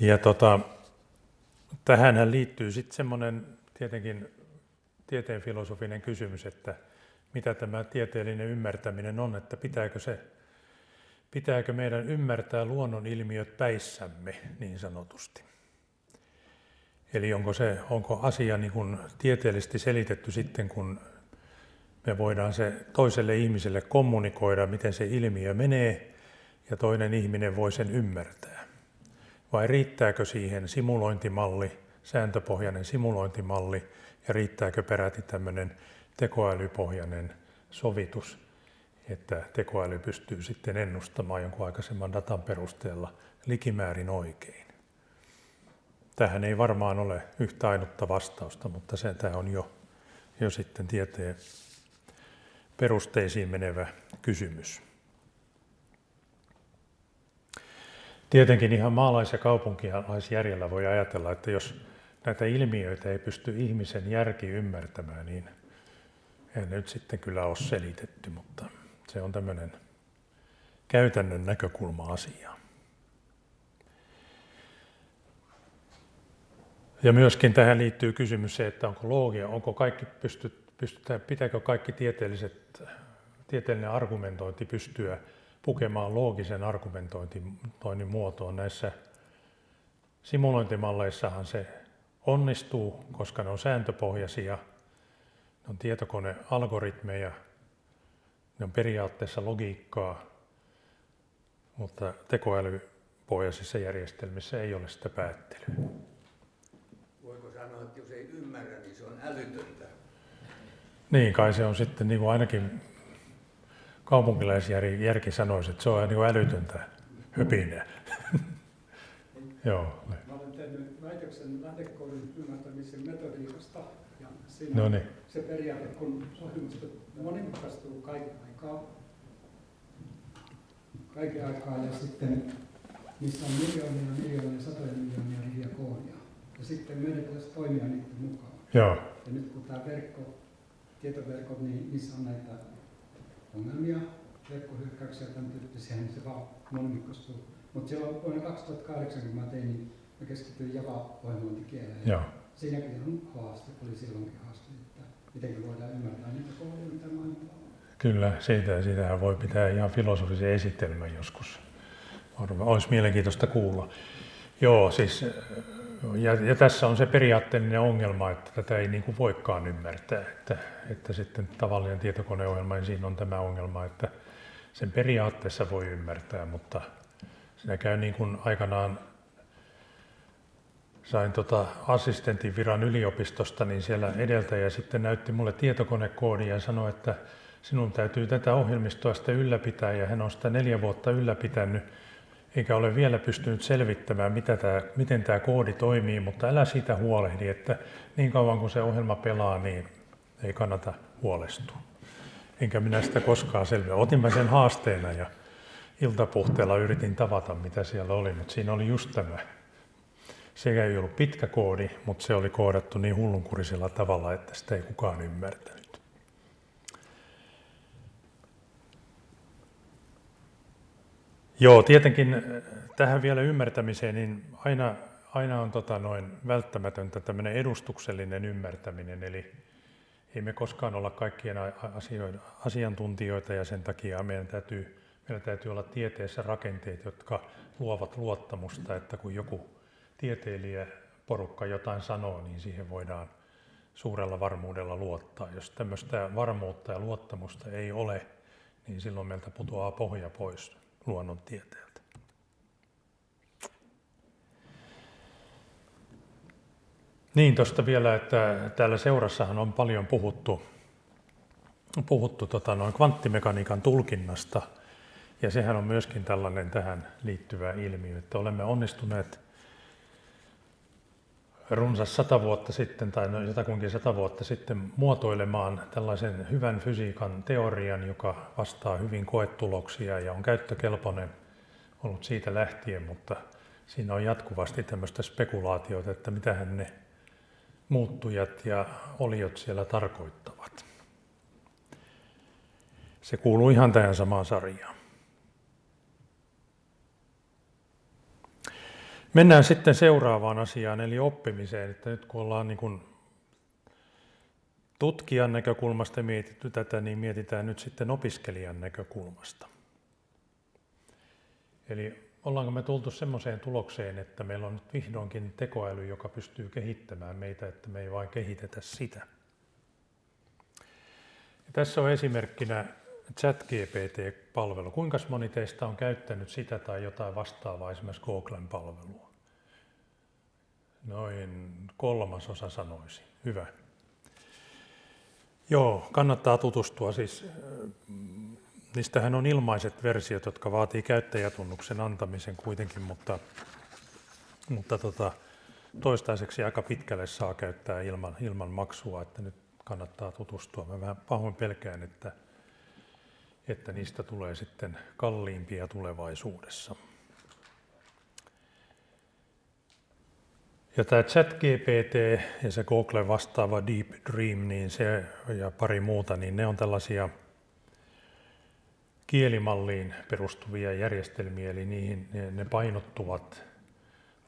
Ja tähänhän liittyy sitten semmoinen tietenkin tieteen filosofinen kysymys, että mitä tämä tieteellinen ymmärtäminen on, että pitääkö meidän ymmärtää luonnonilmiöt päissämme niin sanotusti. Eli onko asia niin kuin tieteellisesti selitetty sitten, kun me voidaan se toiselle ihmiselle kommunikoida, miten se ilmiö menee, ja toinen ihminen voi sen ymmärtää. Vai riittääkö siihen simulointimalli, sääntöpohjainen simulointimalli, ja riittääkö peräti tämmöinen tekoälypohjainen sovitus, että tekoäly pystyy sitten ennustamaan jonkun aikaisemman datan perusteella likimäärin oikein. Tähän ei varmaan ole yhtä ainutta vastausta, mutta tämä on jo sitten tieteen perusteisiin menevä kysymys. Tietenkin ihan maalais- ja kaupunkilaisjärjellä voi ajatella, että jos näitä ilmiöitä ei pysty ihmisen järki ymmärtämään, niin ei ne nyt sitten kyllä ole selitetty, mutta se on tämmöinen käytännön näkökulma asiaan. Ja myöskin tähän liittyy kysymys se, että pitääkö kaikki tieteellinen argumentointi pystyä pukemaan loogisen argumentoinnin muotoon. Näissä simulointimalleissahan se onnistuu, koska ne on sääntöpohjaisia, ne on tietokonealgoritmeja, ne on periaatteessa logiikkaa, mutta tekoälypohjaisissa järjestelmissä ei ole sitä päättelyä. Voiko sanoa, että jos ei ymmärrä, niin se on älytöntä? Niin, kai se on sitten niin kuin ainakin kaupunkilaisjärki sanoisi, että se on niin kuin älytöntä höpinää. Joo. Mä olen tehnyt väitöksen lähdekoodin ymmärtämisen metodiikasta ja siinä se periaate, kun ohjelmisto monimutkaistuu kaiken aikaa ja sitten niissä on miljoonia, satoja miljoonia riviä koodia. Ja sitten meidän pitäisi toimia niiden mukaan. Joo. Ja nyt kun tämä verkko tietoverkot, niin niissä on näitä ongelmia, verkkohyökkäyksiä ja tämän tyyppisiä, niin se vaan monimutkaistuu. Mutta silloin vuonna 2008, kun mä tein, niin mä keskityin Java-ohjelmointikieleen. Joo. Siinäkin on haaste, oli silloinkin haaste, että miten voidaan ymmärtää niitä kouluja, mitä maailmalla on. Kyllä, siitähän voi pitää ihan filosofisen esitelmän joskus. Olisi mielenkiintoista kuulla. Joo, siis, ja tässä on se periaatteellinen ongelma, että tätä ei niin kuin voikaan ymmärtää. Että sitten tavallinen tietokoneohjelma, niin siinä on tämä ongelma, että sen periaatteessa voi ymmärtää, mutta siinä käy niin kuin aikanaan sain assistentin viran yliopistosta, niin siellä edeltäjä sitten näytti mulle tietokonekoodia ja sanoi, että sinun täytyy tätä ohjelmistoa sitä ylläpitää, ja hän on sitä 4 vuotta ylläpitänyt, eikä ole vielä pystynyt selvittämään, miten tämä koodi toimii, mutta älä siitä huolehdi, että niin kauan kuin se ohjelma pelaa, niin ei kannata huolestua. Enkä minä sitä koskaan selviä. Otin mä sen haasteena ja iltapuhteella yritin tavata, mitä siellä oli, mutta siinä oli just tämä. Se ei ollut pitkä koodi, mutta se oli koodattu niin hullunkurisella tavalla, että sitä ei kukaan ymmärtänyt. Joo, tietenkin tähän vielä ymmärtämiseen, niin aina on välttämätöntä tämmöinen edustuksellinen ymmärtäminen, eli ei me koskaan olla kaikkien asiantuntijoita, ja sen takia meillä täytyy olla tieteessä rakenteet, jotka luovat luottamusta, että kun joku tieteilijäporukka jotain sanoo, niin siihen voidaan suurella varmuudella luottaa. Jos tämmöistä varmuutta ja luottamusta ei ole, niin silloin meiltä putoaa pohja pois luonnontieteeltä. Niin, tuosta vielä, että täällä seurassahan on paljon puhuttu kvanttimekaniikan tulkinnasta, ja sehän on myöskin tällainen tähän liittyvä ilmiö, että olemme onnistuneet runsas 100 vuotta sitten, tai jotakuinkin 100 vuotta sitten, muotoilemaan tällaisen hyvän fysiikan teorian, joka vastaa hyvin koetuloksia ja on käyttökelpoinen ollut siitä lähtien, mutta siinä on jatkuvasti tämmöistä spekulaatiota, että mitähän ne muuttujat ja oliot siellä tarkoittavat. Se kuuluu ihan tähän samaan sarjaan. Mennään sitten seuraavaan asiaan, eli oppimiseen. Että nyt kun ollaan niin kuin tutkijan näkökulmasta mietitty tätä, niin mietitään nyt sitten opiskelijan näkökulmasta. Eli ollaanko me tultu semmoiseen tulokseen, että meillä on nyt vihdoinkin tekoäly, joka pystyy kehittämään meitä, että me ei vain kehitetä sitä. Ja tässä on esimerkkinä ChatGPT-palvelu. Kuinka moni teistä on käyttänyt sitä tai jotain vastaavaa, esimerkiksi Googlen palvelua? Noin 1/3 sanoisin. Hyvä. Joo, kannattaa tutustua. Siis, niistähän on ilmaiset versiot, jotka vaatii käyttäjätunnuksen antamisen kuitenkin, mutta toistaiseksi aika pitkälle saa käyttää ilman maksua, että nyt kannattaa tutustua. Mä vähän pahoin pelkään, että niistä tulee sitten kalliimpia tulevaisuudessa. Ja tämä ChatGPT ja se Google vastaava Deep Dream, niin se ja pari muuta, niin ne on tällaisia kielimalliin perustuvia järjestelmiä, eli ne painottuvat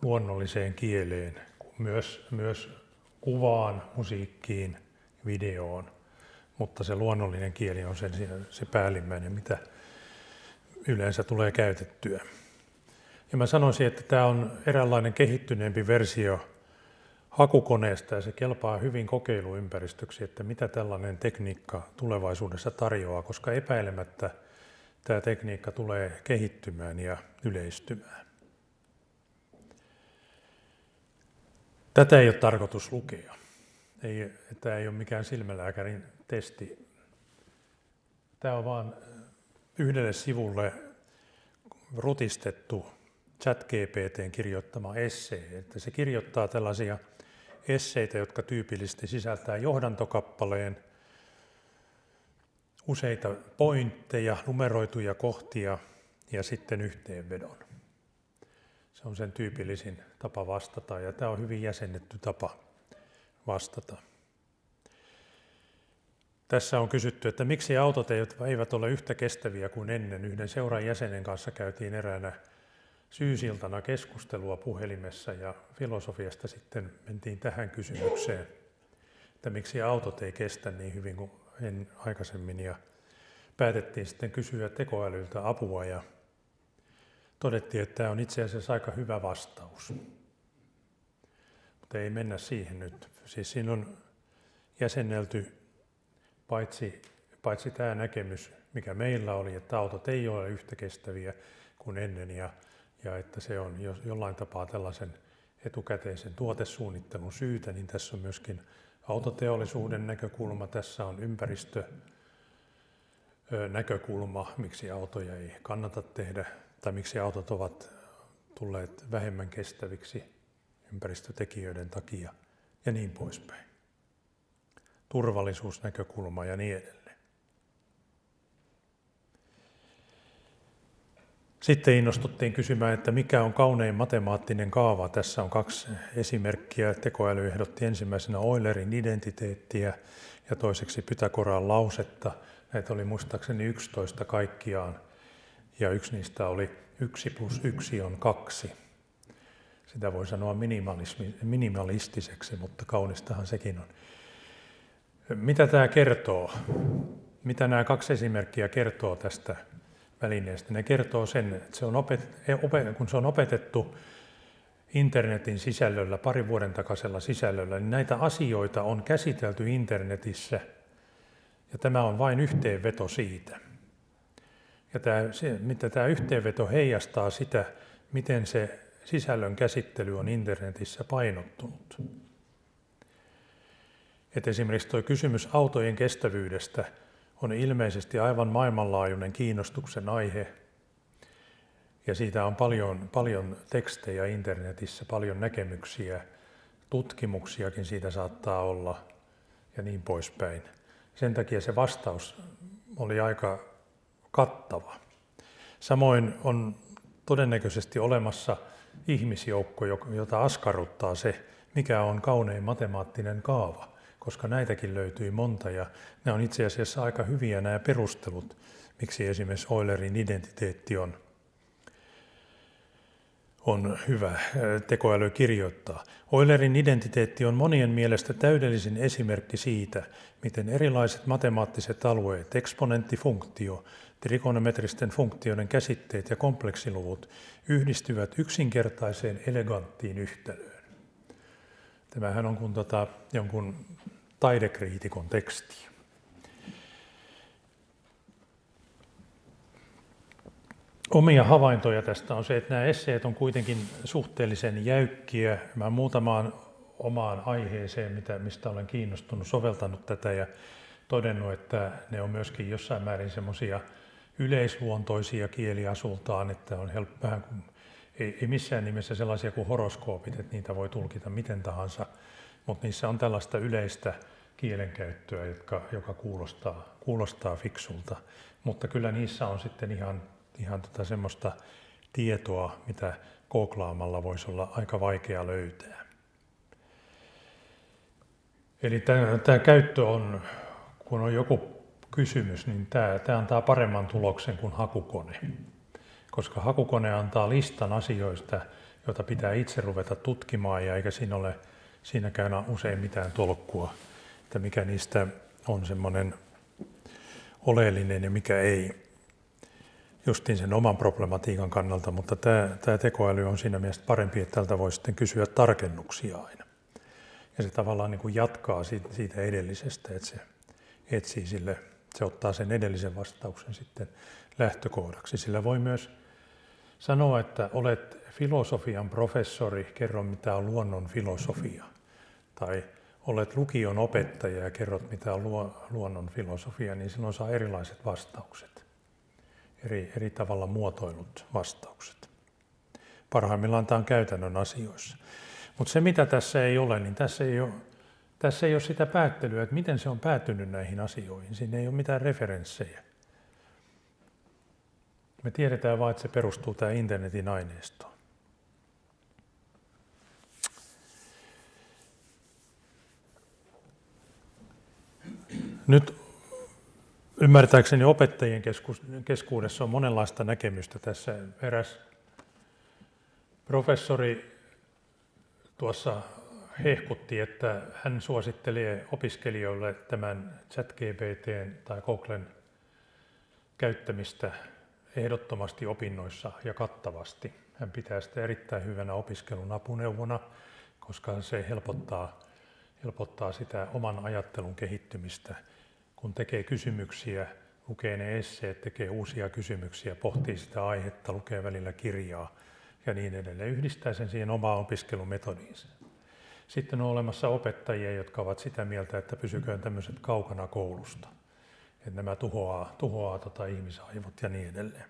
luonnolliseen kieleen, myös kuvaan, musiikkiin, videoon, mutta se luonnollinen kieli on se päällimmäinen, mitä yleensä tulee käytettyä. Ja mä sanoisin, että tämä on eräänlainen kehittyneempi versio hakukoneesta, ja se kelpaa hyvin kokeiluympäristöksi, että mitä tällainen tekniikka tulevaisuudessa tarjoaa, koska epäilemättä tämä tekniikka tulee kehittymään ja yleistymään. Tätä ei ole tarkoitus lukea. Tämä ei ole mikään silmälääkärin testi. Tämä on vain yhdelle sivulle rutistettu ChatGPT:n kirjoittama essee. Että se kirjoittaa tällaisia esseitä, jotka tyypillisesti sisältää johdantokappaleen, useita pointteja, numeroituja kohtia ja sitten yhteenvedon. Se on sen tyypillisin tapa vastata, ja tämä on hyvin jäsennetty tapa vastata. Tässä on kysytty, että miksi autot eivät ole yhtä kestäviä kuin ennen. Yhden seuran jäsenen kanssa käytiin eräänä syysiltana keskustelua puhelimessa ja filosofiasta sitten mentiin tähän kysymykseen, että miksi autot ei kestä niin hyvin kuin aikaisemmin. Ja päätettiin sitten kysyä tekoälyltä apua ja todettiin, että tämä on itse asiassa aika hyvä vastaus. Mutta ei mennä siihen nyt. Siis siinä on jäsennelty paitsi tämä näkemys, mikä meillä oli, että autot ei ole yhtä kestäviä kuin ennen ja että se on jollain tapaa tällaisen etukäteisen tuotesuunnittelun syytä, niin tässä on myöskin autoteollisuuden näkökulma, tässä on ympäristönäkökulma, miksi autoja ei kannata tehdä tai miksi autot ovat tulleet vähemmän kestäviksi ympäristötekijöiden takia ja niin poispäin. Turvallisuusnäkökulma ja niin edelleen. Sitten innostuttiin kysymään, että mikä on kaunein matemaattinen kaava. Tässä on 2 esimerkkiä. Tekoäly ehdotti ensimmäisenä Eulerin identiteettiä ja toiseksi Pythagoran lausetta. Näitä oli muistaakseni 11 kaikkiaan ja yksi niistä oli 1 + 1 on 2. Sitä voi sanoa minimalistiseksi, mutta kaunistahan sekin on. Mitä tämä kertoo? Mitä nämä 2 esimerkkiä kertoo tästä välineestä? Ne kertoo sen, että kun se on opetettu internetin sisällöllä, parin vuoden takaisella sisällöllä, niin näitä asioita on käsitelty internetissä ja tämä on vain yhteenveto siitä. Ja tämä yhteenveto heijastaa sitä, miten se sisällön käsittely on internetissä painottunut. Et esimerkiksi tuo kysymys autojen kestävyydestä on ilmeisesti aivan maailmanlaajuinen kiinnostuksen aihe. Ja siitä on paljon tekstejä internetissä, paljon näkemyksiä, tutkimuksiakin siitä saattaa olla ja niin poispäin. Sen takia se vastaus oli aika kattava. Samoin on todennäköisesti olemassa ihmisjoukko, jota askarruttaa se, mikä on kaunein matemaattinen kaava, koska näitäkin löytyy monta ja ne on itse asiassa aika hyviä nämä perustelut, miksi esimerkiksi Eulerin identiteetti on hyvä tekoäly kirjoittaa. Eulerin identiteetti on monien mielestä täydellisin esimerkki siitä, miten erilaiset matemaattiset alueet, eksponenttifunktio, trigonometristen funktioiden käsitteet ja kompleksiluvut yhdistyvät yksinkertaiseen eleganttiin yhtälöön. Tämähän on kuin jonkun taidekriitikon teksti. Omia havaintoja tästä on se, että nämä esseet on kuitenkin suhteellisen jäykkiä. Mä muutamaan omaan aiheeseen, mistä olen kiinnostunut, soveltanut tätä ja todennut, että ne on myöskin jossain määrin semmoisia yleisluontoisia kieliasultaan, että on vähän kuin, ei missään nimessä sellaisia kuin horoskoopit, että niitä voi tulkita miten tahansa, mutta niissä on tällaista yleistä kielenkäyttöä, joka kuulostaa fiksulta, mutta kyllä niissä on sitten ihan semmoista tietoa, mitä gooklaamalla voisi olla aika vaikea löytää. Eli tämä käyttö on, kun on joku kysymys, niin tämä antaa paremman tuloksen kuin hakukone. Koska hakukone antaa listan asioista, joita pitää itse ruveta tutkimaan, ja eikä siinäkään usein mitään tolkkua, että mikä niistä on semmoinen oleellinen ja mikä ei. Justiin sen oman problematiikan kannalta, mutta tämä tekoäly on siinä mielessä parempi, että tältä voi sitten kysyä tarkennuksia aina. Ja se tavallaan niin kuin jatkaa siitä edellisestä, että se etsii sille, se ottaa sen edellisen vastauksen sitten lähtökohdaksi. Sillä voi myös sanoa, että olet filosofian professori, kerro mitä on luonnon filosofia. Tai olet lukion opettaja ja kerrot mitä on luonnon filosofia, niin silloin saa erilaiset vastaukset. Eri tavalla muotoilut vastaukset. Parhaimmillaan tämä on käytännön asioissa. Mutta se mitä tässä ei ole, niin tässä ei ole sitä päättelyä, että miten se on päätynyt näihin asioihin. Siinä ei ole mitään referenssejä. Me tiedetään vain, että se perustuu tähän internetin aineistoon. Nyt Ymmärtääkseni opettajien keskuudessa on monenlaista näkemystä tässä. Eräs professori tuossa hehkutti, että hän suosittelee opiskelijoille tämän ChatGPT:n tai Googlen käyttämistä ehdottomasti opinnoissa ja kattavasti. Hän pitää sitä erittäin hyvänä opiskelun apuneuvona, koska se helpottaa sitä oman ajattelun kehittymistä. Kun tekee kysymyksiä, lukee ne esseet, tekee uusia kysymyksiä, pohtii sitä aihetta, lukee välillä kirjaa ja niin edelleen. Yhdistää sen siihen omaan opiskelumetodiinsa. Sitten on olemassa opettajia, jotka ovat sitä mieltä, että pysyköön tämmöiset kaukana koulusta. Että nämä tuhoaa ihmisaivot ja niin edelleen.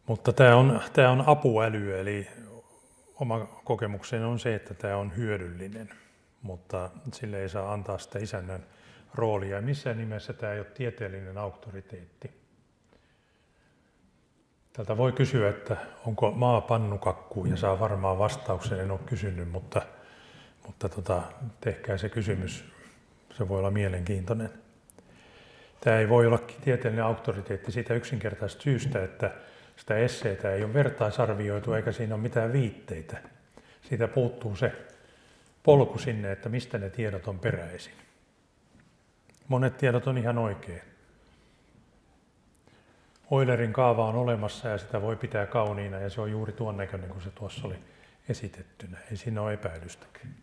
Mutta tämä on apuäly, eli oma kokemukseni on se, että tämä on hyödyllinen, mutta sille ei saa antaa sitä isännän roolia. Ja missään nimessä tämä ei ole tieteellinen auktoriteetti. Tältä voi kysyä, että onko maa pannukakku, ja saa varmaan vastauksen, en ole kysynyt, mutta tehkää se kysymys, se voi olla mielenkiintoinen. Tämä ei voi olla tieteellinen auktoriteetti siitä yksinkertaisesta syystä, että sitä esseetä ei ole vertaisarvioitu eikä siinä ole mitään viitteitä. Siitä puuttuu se polku sinne, että mistä ne tiedot on peräisin. Monet tiedot on ihan oikein. Eulerin kaava on olemassa ja sitä voi pitää kauniina ja se on juuri tuon näköinen kuin se tuossa oli esitettynä. Ei siinä ole epäilystäkään.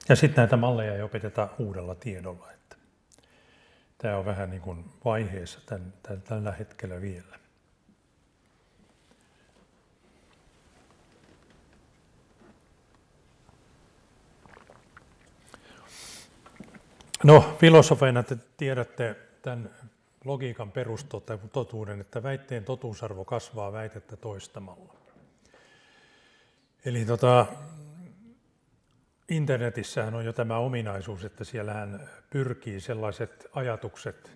Ja sitten näitä malleja ei opeteta uudella tiedolla. Että tämä on vähän niin kuin vaiheessa tällä hetkellä vielä. No, filosofeina te tiedätte tämän logiikan perustotuuden, että väitteen totuusarvo kasvaa väitettä toistamalla. Eli internetissähän on jo tämä ominaisuus, että siellähän pyrkii sellaiset ajatukset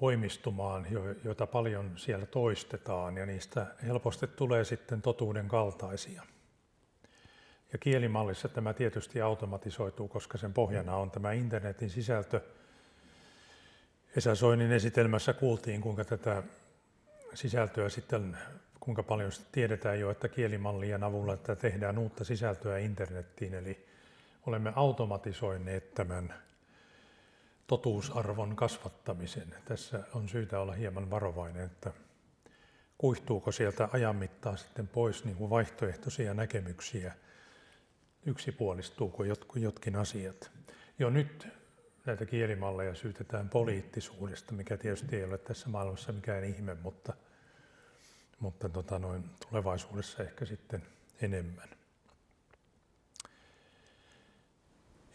voimistumaan, joita paljon siellä toistetaan, ja niistä helposti tulee sitten totuuden kaltaisia. Ja kielimallissa tämä tietysti automatisoituu, koska sen pohjana on tämä internetin sisältö. Esa Soinin esitelmässä kuultiin, kuinka tätä sisältöä sitten, kuinka paljon tiedetään jo, että kielimallien avulla että tehdään uutta sisältöä internettiin. Eli olemme automatisoineet tämän totuusarvon kasvattamisen. Tässä on syytä olla hieman varovainen, että kuihtuuko sieltä ajan mittaan sitten pois niin kuin vaihtoehtoisia näkemyksiä, yksipuolistuuko jotkin asiat. Jo nyt näitä kielimalleja syytetään poliittisuudesta, mikä tietysti ei ole tässä maailmassa mikään ihme, mutta tulevaisuudessa ehkä sitten enemmän.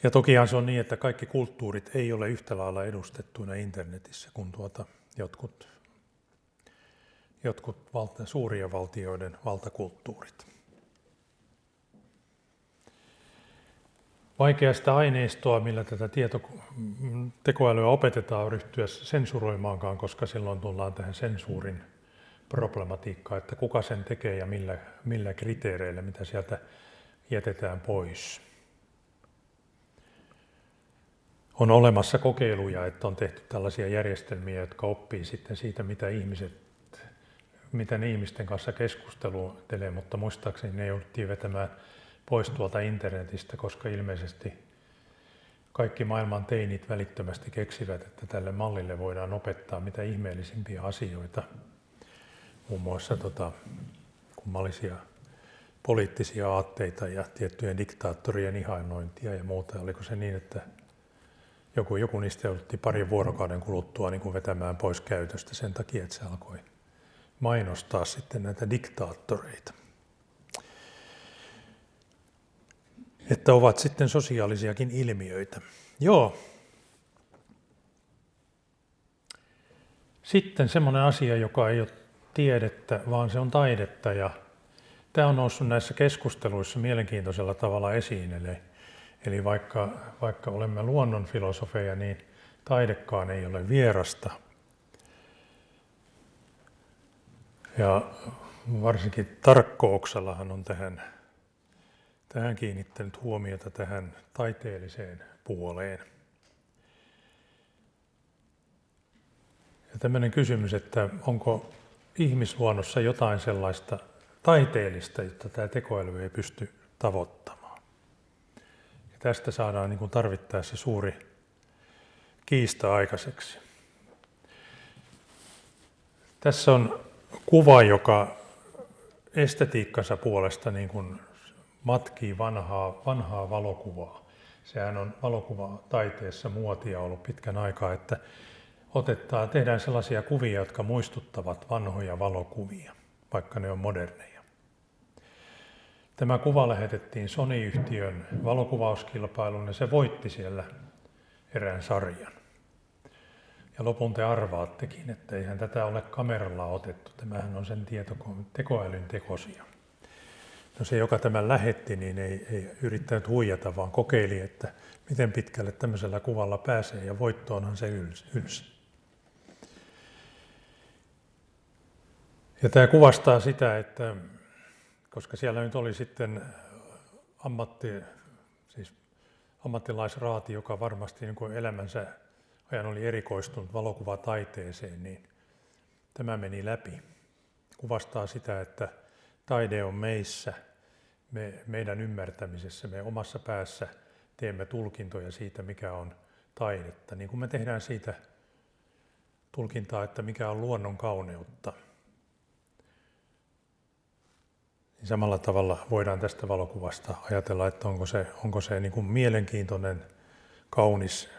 Ja tokihan se on niin, että kaikki kulttuurit ei ole yhtä lailla edustettuina internetissä kuin jotkut suurien valtioiden valtakulttuurit. Vaikeasta aineistoa, millä tätä tekoälyä opetetaan ryhtyä sensuroimaankaan, koska silloin tullaan tähän sensuurin problematiikkaan, että kuka sen tekee ja millä kriteereillä, mitä sieltä jätetään pois. On olemassa kokeiluja, että on tehty tällaisia järjestelmiä, jotka oppii sitten siitä, mitä ne ihmisten kanssa keskustelee, mutta muistaakseni ne jouduttiin vetämään pois tuolta internetistä, koska ilmeisesti kaikki maailman teinit välittömästi keksivät, että tälle mallille voidaan opettaa mitä ihmeellisimpiä asioita. Muun muassa kummallisia poliittisia aatteita ja tiettyjen diktaattorien ihannointia ja muuta. Oliko se niin, että joku niistä jouduttiin parin vuorokauden kuluttua niin kuin vetämään pois käytöstä sen takia, että se alkoi mainostaa sitten näitä diktaattoreita. Että ovat sitten sosiaalisiakin ilmiöitä. Joo. Sitten semmoinen asia, joka ei ole tiedettä, vaan se on taidetta. Ja tämä on noussut näissä keskusteluissa mielenkiintoisella tavalla esiin. Eli vaikka olemme luonnonfilosofeja, niin taidekaan ei ole vierasta. Ja varsinkin Tarkko-Oksallahan on tähän tähän kiinnittänyt huomiota tähän taiteelliseen puoleen. Ja tämmöinen kysymys, että onko ihmisluonnossa jotain sellaista taiteellista, jota tämä tekoäly ei pysty tavoittamaan. Ja tästä saadaan niin kuin tarvittaessa suuri kiista aikaiseksi. Tässä on kuva, joka estetiikkansa puolesta niin kuin matkii vanhaa valokuvaa. Sehän on valokuvataiteessa muotia ollut pitkän aikaa, että tehdään sellaisia kuvia, jotka muistuttavat vanhoja valokuvia, vaikka ne on moderneja. Tämä kuva lähetettiin Sony-yhtiön valokuvauskilpailuun ja se voitti siellä erään sarjan. Ja lopun te arvaattekin, että eihän tätä ole kameralla otettu. Tämähän on sen tekoälyn tekosia. No se, joka tämän lähetti, niin ei yrittänyt huijata, vaan kokeili, että miten pitkälle tämmöisellä kuvalla pääsee, ja voittoonhan se ylsi. Ja tämä kuvastaa sitä, että koska siellä nyt oli sitten ammattilaisraati, joka varmasti niin kuin elämänsä ajan oli erikoistunut valokuvataiteeseen, niin tämä meni läpi. Kuvastaa sitä, että taide on meissä, meidän ymmärtämisessä, me omassa päässä teemme tulkintoja siitä, mikä on taidetta. Niin kuin me tehdään siitä tulkintaa, että mikä on luonnon kauneutta. Niin samalla tavalla voidaan tästä valokuvasta ajatella, että onko se niin kuin mielenkiintoinen, kaunis,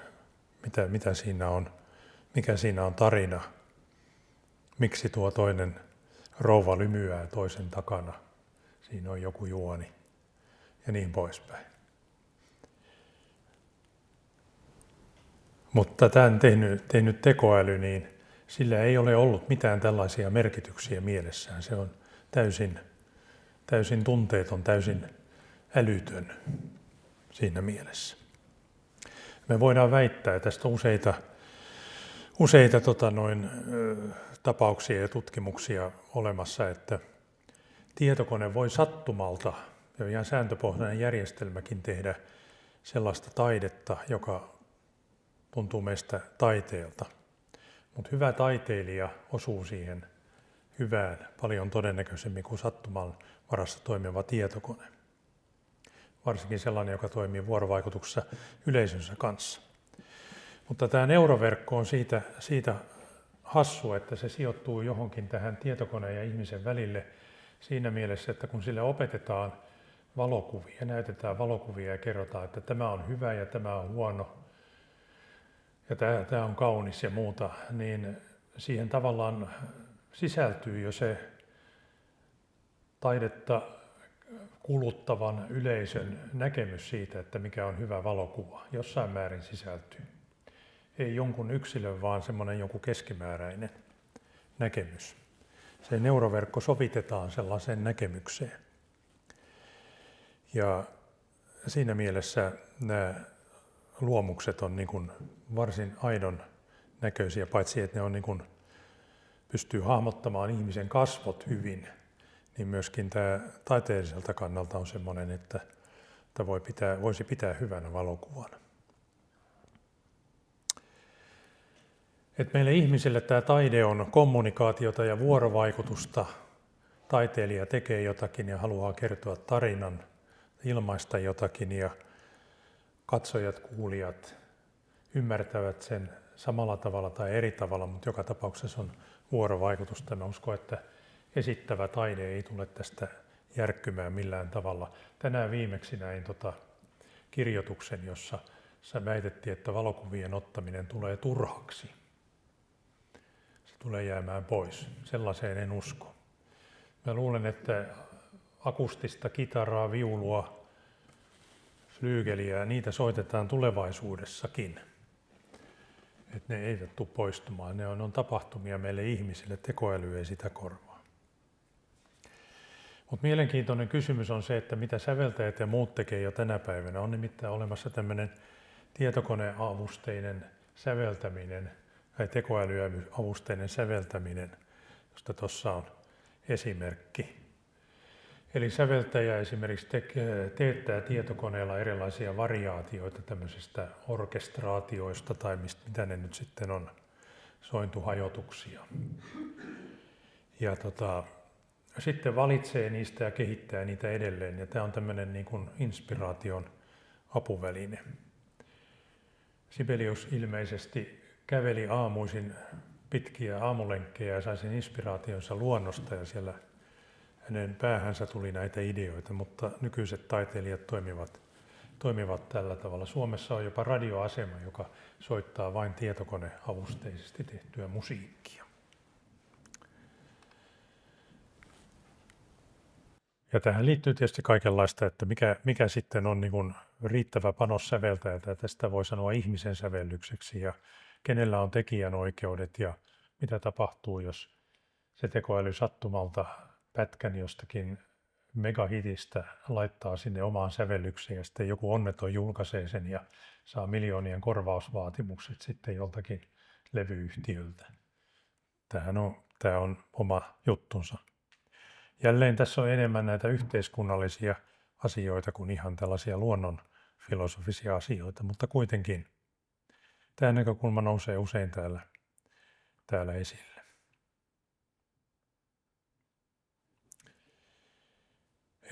mitä siinä on, mikä siinä on tarina, miksi tuo toinen rouva lymyää toisen takana, siinä on joku juoni ja niin poispäin. Mutta tämän tehnyt tekoäly, niin sillä ei ole ollut mitään tällaisia merkityksiä mielessään. Se on täysin tunteeton, täysin älytön siinä mielessä. Me voidaan väittää, että tästä on useita tapauksia ja tutkimuksia olemassa, että tietokone voi sattumalta ja ihan sääntöpohjainen järjestelmäkin tehdä sellaista taidetta, joka tuntuu meistä taiteelta. Mutta hyvä taiteilija osuu siihen hyvään paljon todennäköisemmin kuin sattuman varassa toimiva tietokone. Varsinkin sellainen, joka toimii vuorovaikutuksessa yleisönsä kanssa. Mutta tämä neuroverkko on siitä hassu, että se sijoittuu johonkin tähän tietokoneen ja ihmisen välille siinä mielessä, että kun sille opetetaan valokuvia, näytetään valokuvia ja kerrotaan, että tämä on hyvä ja tämä on huono ja tämä on kaunis ja muuta, niin siihen tavallaan sisältyy jo se taidetta kuluttavan yleisön näkemys siitä, että mikä on hyvä valokuva. Jossain määrin sisältyy. Ei jonkun yksilön, vaan semmoinen joku keskimääräinen näkemys. Se neuroverkko sovitetaan sellaiseen näkemykseen. Ja siinä mielessä nämä luomukset on niin kuin varsin aidon näköisiä, paitsi että ne on niin kuin pystyy hahmottamaan ihmisen kasvot hyvin, niin myöskin tämä taiteelliselta kannalta on semmoinen, että voisi pitää hyvänä valokuvana. Et meille ihmisille tämä taide on kommunikaatiota ja vuorovaikutusta. Taiteilija tekee jotakin ja haluaa kertoa tarinan, ilmaista jotakin ja katsojat, kuulijat ymmärtävät sen samalla tavalla tai eri tavalla, mutta joka tapauksessa on vuorovaikutusta. Mä uskon, että esittävä taide ei tule tästä järkkymään millään tavalla. Tänään viimeksi näin kirjoituksen, jossa väitettiin, että valokuvien ottaminen tulee turhaksi. Se tulee jäämään pois. Sellaiseen en usko. Mä luulen, että akustista kitaraa, viulua, flyygeliä, niitä soitetaan tulevaisuudessakin. Että ne eivät tule poistumaan. Ne on tapahtumia meille ihmisille, tekoäly ei sitä korvaa. Mutta mielenkiintoinen kysymys on se, että mitä säveltäjät ja muut tekee jo tänä päivänä. On nimittäin olemassa tämmöinen tietokoneavusteinen säveltäminen tai tekoälyavusteinen säveltäminen, josta tuossa on esimerkki. Eli säveltäjä esimerkiksi teettää tietokoneella erilaisia variaatioita tämmöisistä orkestraatioista tai mitä ne nyt sitten on, sointuhajotuksia. Ja sitten valitsee niistä ja kehittää niitä edelleen. Ja tämä on tämmöinen niin kuin inspiraation apuväline. Sibelius ilmeisesti käveli aamuisin pitkiä aamulenkkejä ja sai sen inspiraationsa luonnosta ja siellä hänen päähänsä tuli näitä ideoita, mutta nykyiset taiteilijat toimivat tällä tavalla. Suomessa on jopa radioasema, joka soittaa vain tietokoneavusteisesti tehtyä musiikkia. Ja tähän liittyy tietysti kaikenlaista, että mikä sitten on niin kuin riittävä panos säveltäjältä, ja tästä voi sanoa ihmisen sävellykseksi, ja kenellä on tekijänoikeudet, ja mitä tapahtuu, jos se tekoäly sattumalta pätkän jostakin megahitistä laittaa sinne omaan sävellykseen, ja sitten joku onneton julkaisee sen ja saa miljoonien korvausvaatimukset sitten joltakin levyyhtiöltä. Tämä on oma juttunsa. Jälleen tässä on enemmän näitä yhteiskunnallisia asioita kuin ihan tällaisia luonnon filosofisia asioita, mutta kuitenkin tämä näkökulma nousee usein täällä esille.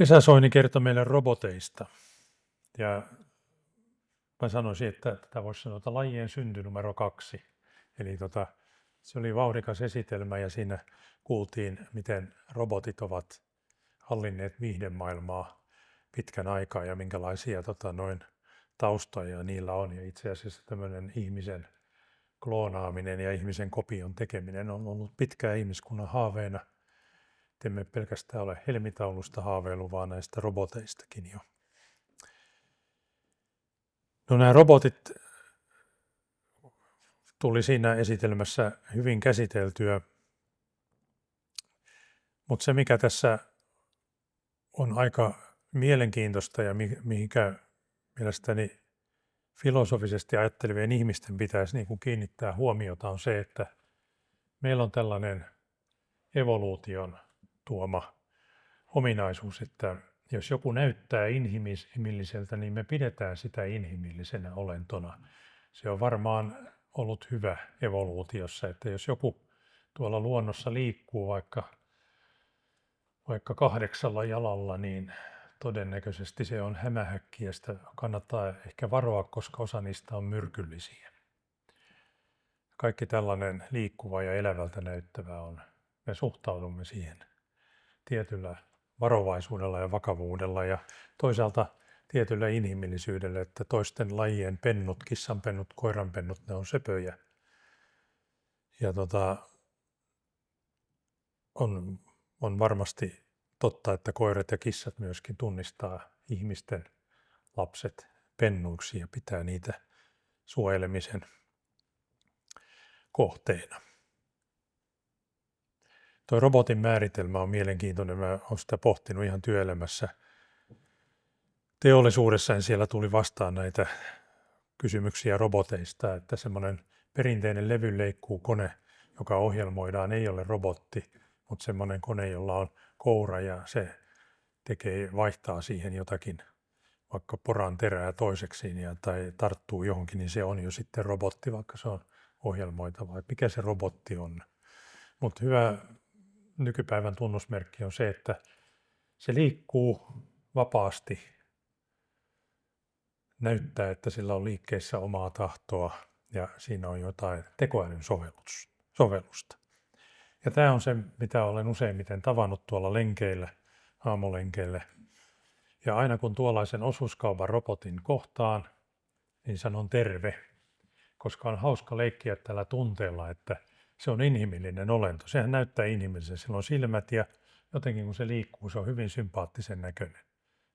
Esa Soini kertoi meille roboteista. Ja mä sanoisin, että tätä voisi sanoa lajien synty numero 2. Eli se oli vauhdikas esitelmä ja siinä kuultiin, miten robotit ovat hallinneet viihdemaailmaa pitkän aikaa ja minkälaisia taustoja niillä on. Ja itse asiassa tämmöinen ihmisen kloonaaminen ja ihmisen kopion tekeminen on ollut pitkään ihmiskunnan haaveena. Emme pelkästään ole helmitaulusta haaveilu, vaan näistä roboteistakin jo. No nämä robotit tuli siinä esitelmässä hyvin käsiteltyä, mutta se mikä tässä on aika mielenkiintoista ja mihinkä mielestäni filosofisesti ajattelevien ihmisten pitäisi niin kuin kiinnittää huomiota on se, että meillä on tällainen evoluution tuoma ominaisuus, että jos joku näyttää inhimilliseltä, niin me pidetään sitä inhimillisenä olentona. Se on varmaan ollut hyvä evoluutiossa, että jos joku tuolla luonnossa liikkuu vaikka 8 jalalla, niin todennäköisesti se on hämähäkki ja sitä kannattaa ehkä varoa, koska osa niistä on myrkyllisiä. Kaikki tällainen liikkuva ja elävältä näyttävä on. Me suhtaudumme siihen tietyllä varovaisuudella ja vakavuudella ja toisaalta tietyllä inhimillisyydellä, että toisten lajien pennut, kissanpennut, koiranpennut, ne on söpöjä. Ja on varmasti totta, että koirat ja kissat myöskin tunnistaa ihmisten lapset pennuiksi ja pitää niitä suojelemisen kohteena. Tuo robotin määritelmä on mielenkiintoinen. Mä olen sitä pohtinut ihan työelämässä. Teollisuudessa siellä tuli vastaan näitä kysymyksiä roboteista, että semmoinen perinteinen levyleikkuukone, joka ohjelmoidaan, ei ole robotti, mutta semmoinen kone, jolla on koura ja se vaihtaa siihen jotakin, vaikka poran terää toiseksi tai tarttuu johonkin, niin se on jo sitten robotti, vaikka se on ohjelmoitava. Mikä se robotti on? Mutta hyvä nykypäivän tunnusmerkki on se, että se liikkuu vapaasti, näyttää, että sillä on liikkeessä omaa tahtoa ja siinä on jotain tekoälyn sovellusta. Ja tämä on se, mitä olen useimmiten tavannut tuolla lenkeillä, aamulenkeillä. Ja aina kun tuollaisen osuuskaupan robotin kohtaan, niin sanon terve, koska on hauska leikkiä tällä tunteella, että se on inhimillinen olento. Sehän näyttää inhimillisen. Sillä on silmät ja jotenkin kun se liikkuu, se on hyvin sympaattisen näköinen.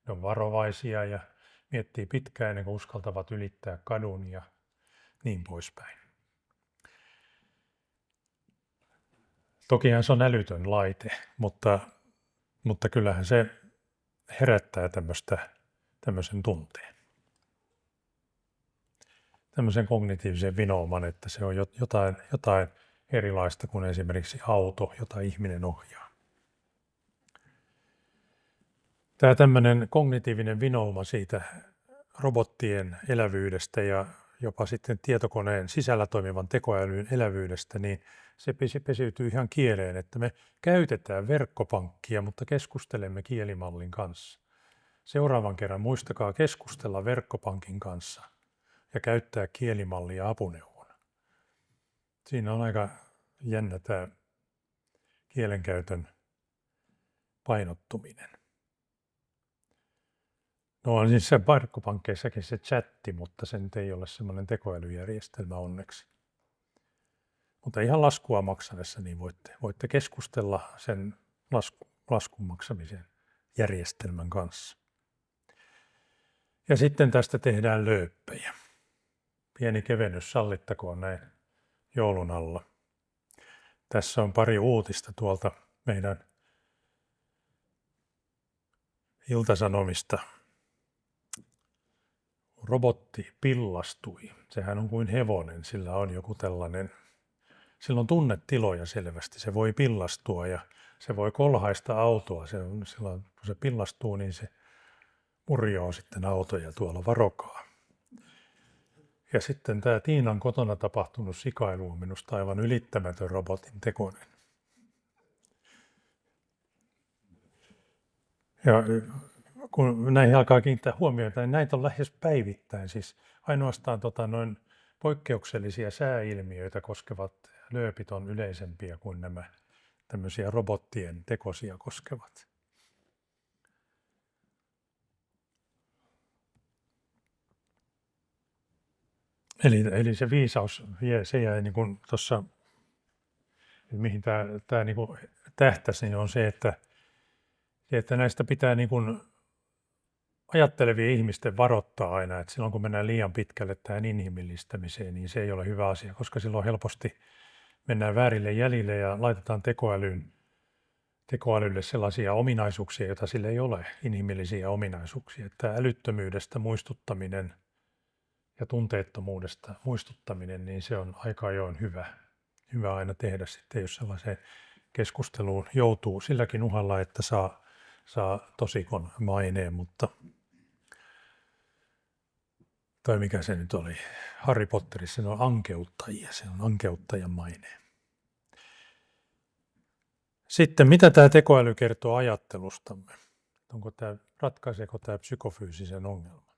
Ne on varovaisia ja miettii pitkään ennen kuin uskaltavat ylittää kadun ja niin poispäin. Tokihan se on älytön laite, mutta kyllähän se herättää tämmöisen tunteen. Tämmöisen kognitiivisen vinouman, että se on jotain erilaista kuin esimerkiksi auto, jota ihminen ohjaa. Tämä tämmöinen kognitiivinen vinouma siitä robottien elävyydestä ja jopa sitten tietokoneen sisällä toimivan tekoälyn elävyydestä, niin se pesiytyy ihan kieleen, että me käytetään verkkopankkia, mutta keskustelemme kielimallin kanssa. Seuraavan kerran muistakaa keskustella verkkopankin kanssa ja käyttää kielimallia apuneuvona. Siinä on aika jännä tämä kielenkäytön painottuminen. No on siis se verkkopankkeissakin se chatti, mutta se nyt ei ole semmoinen tekoälyjärjestelmä onneksi. Mutta ihan laskua maksaessa niin voitte keskustella sen laskun maksamisen järjestelmän kanssa. Ja sitten tästä tehdään lööppejä. Pieni kevennys sallittakoon näin joulun alla. Tässä on pari uutista tuolta meidän Ilta-Sanomista. Robotti pillastui. Sehän on kuin hevonen, sillä on joku tällainen, sillä on tunnetiloja selvästi. Se voi pillastua ja se voi kolhaista autoa. Silloin kun se pillastuu, niin se murjoo sitten autoja tuolla, varokaa. Ja sitten tämä Tiinan kotona tapahtunut sikailu on minusta aivan ylittämätön robotin tekoinen. Ja kun näihin alkaa kiinnittää huomiota, niin näitä on lähes päivittäin. Siis ainoastaan noin poikkeuksellisia sääilmiöitä koskevat lööpit on yleisempiä kuin nämä tämmöisiä robottien tekosia koskevat. Eli se viisaus, se jäi niin kuin tuossa, mihin tämä niin kuin tähtäsi, niin on se, että näistä pitää niin kuin ajattelevien ihmisten varoittaa aina, että silloin kun mennään liian pitkälle tähän inhimillistämiseen, niin se ei ole hyvä asia, koska silloin helposti mennään väärille jäljille ja laitetaan tekoälylle sellaisia ominaisuuksia, joita sille ei ole, inhimillisiä ominaisuuksia. Että älyttömyydestä muistuttaminen ja tunteettomuudesta muistuttaminen, niin se on aika ajoin hyvä aina tehdä sitten, jos sellaiseen keskusteluun joutuu silläkin uhalla, että saa tosikon maineen, mutta tai mikä se nyt oli, Harry Potterissa, se on ankeuttajia, se on ankeuttajan maineen. Sitten mitä tämä tekoäly kertoo ajattelustamme? Ratkaiseeko tämä psykofyysisen ongelman?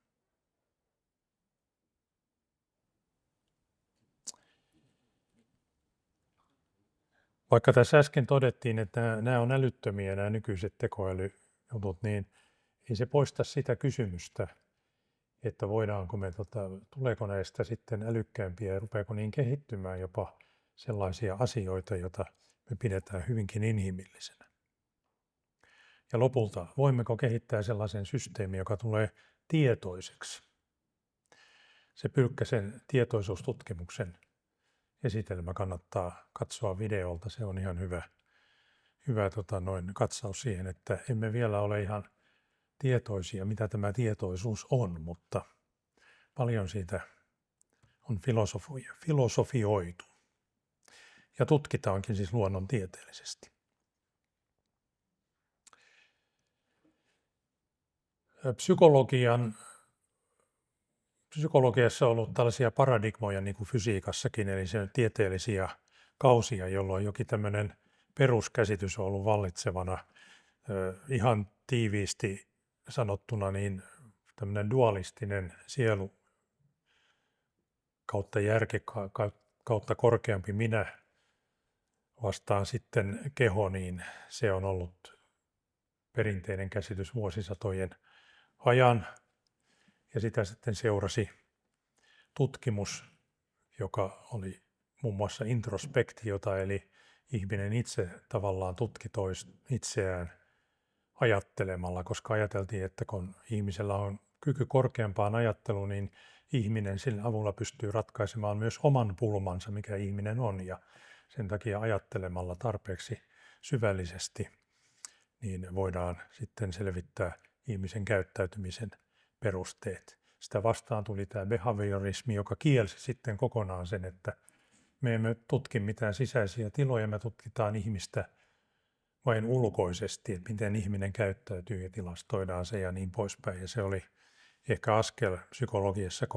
Vaikka tässä äsken todettiin, että nämä on älyttömiä nämä nykyiset tekoälyjutut, niin ei se poista sitä kysymystä, että tuleeko näistä sitten älykkäämpiä ja rupeako niin kehittymään jopa sellaisia asioita, joita me pidetään hyvinkin inhimillisenä. Ja lopulta, voimmeko kehittää sellaisen systeemin, joka tulee tietoiseksi? Se Pylkkäsen tietoisuustutkimuksen esitelmä kannattaa katsoa videolta. Se on ihan hyvä katsaus siihen, että emme vielä ole ihan tietoisia, mitä tämä tietoisuus on, mutta paljon siitä on filosofioitu ja tutkitaankin siis luonnontieteellisesti. Psykologiassa on ollut tällaisia paradigmoja niin kuin fysiikassakin, eli se on tieteellisiä kausia, jolloin jokin tämmöinen peruskäsitys on ollut vallitsevana. Ihan tiiviisti sanottuna niin tämmöinen dualistinen sielu kautta järki kautta korkeampi minä vastaan sitten keho, niin se on ollut perinteinen käsitys vuosisatojen ajan. Ja sitä sitten seurasi tutkimus, joka oli muun muassa introspektiota, eli ihminen itse tavallaan tutki itseään ajattelemalla, koska ajateltiin, että kun ihmisellä on kyky korkeampaan ajatteluun, niin ihminen sillä avulla pystyy ratkaisemaan myös oman pulmansa, mikä ihminen on, ja sen takia ajattelemalla tarpeeksi syvällisesti, niin voidaan sitten selvittää ihmisen käyttäytymisen perusteet. Sitä vastaan tuli tämä behaviorismi, joka kielsi sitten kokonaan sen, että me emme tutki mitään sisäisiä tiloja, me tutkitaan ihmistä vain ulkoisesti, että miten ihminen käyttäytyy ja tilastoidaan se ja niin poispäin. Ja se oli ehkä askel psykologiassa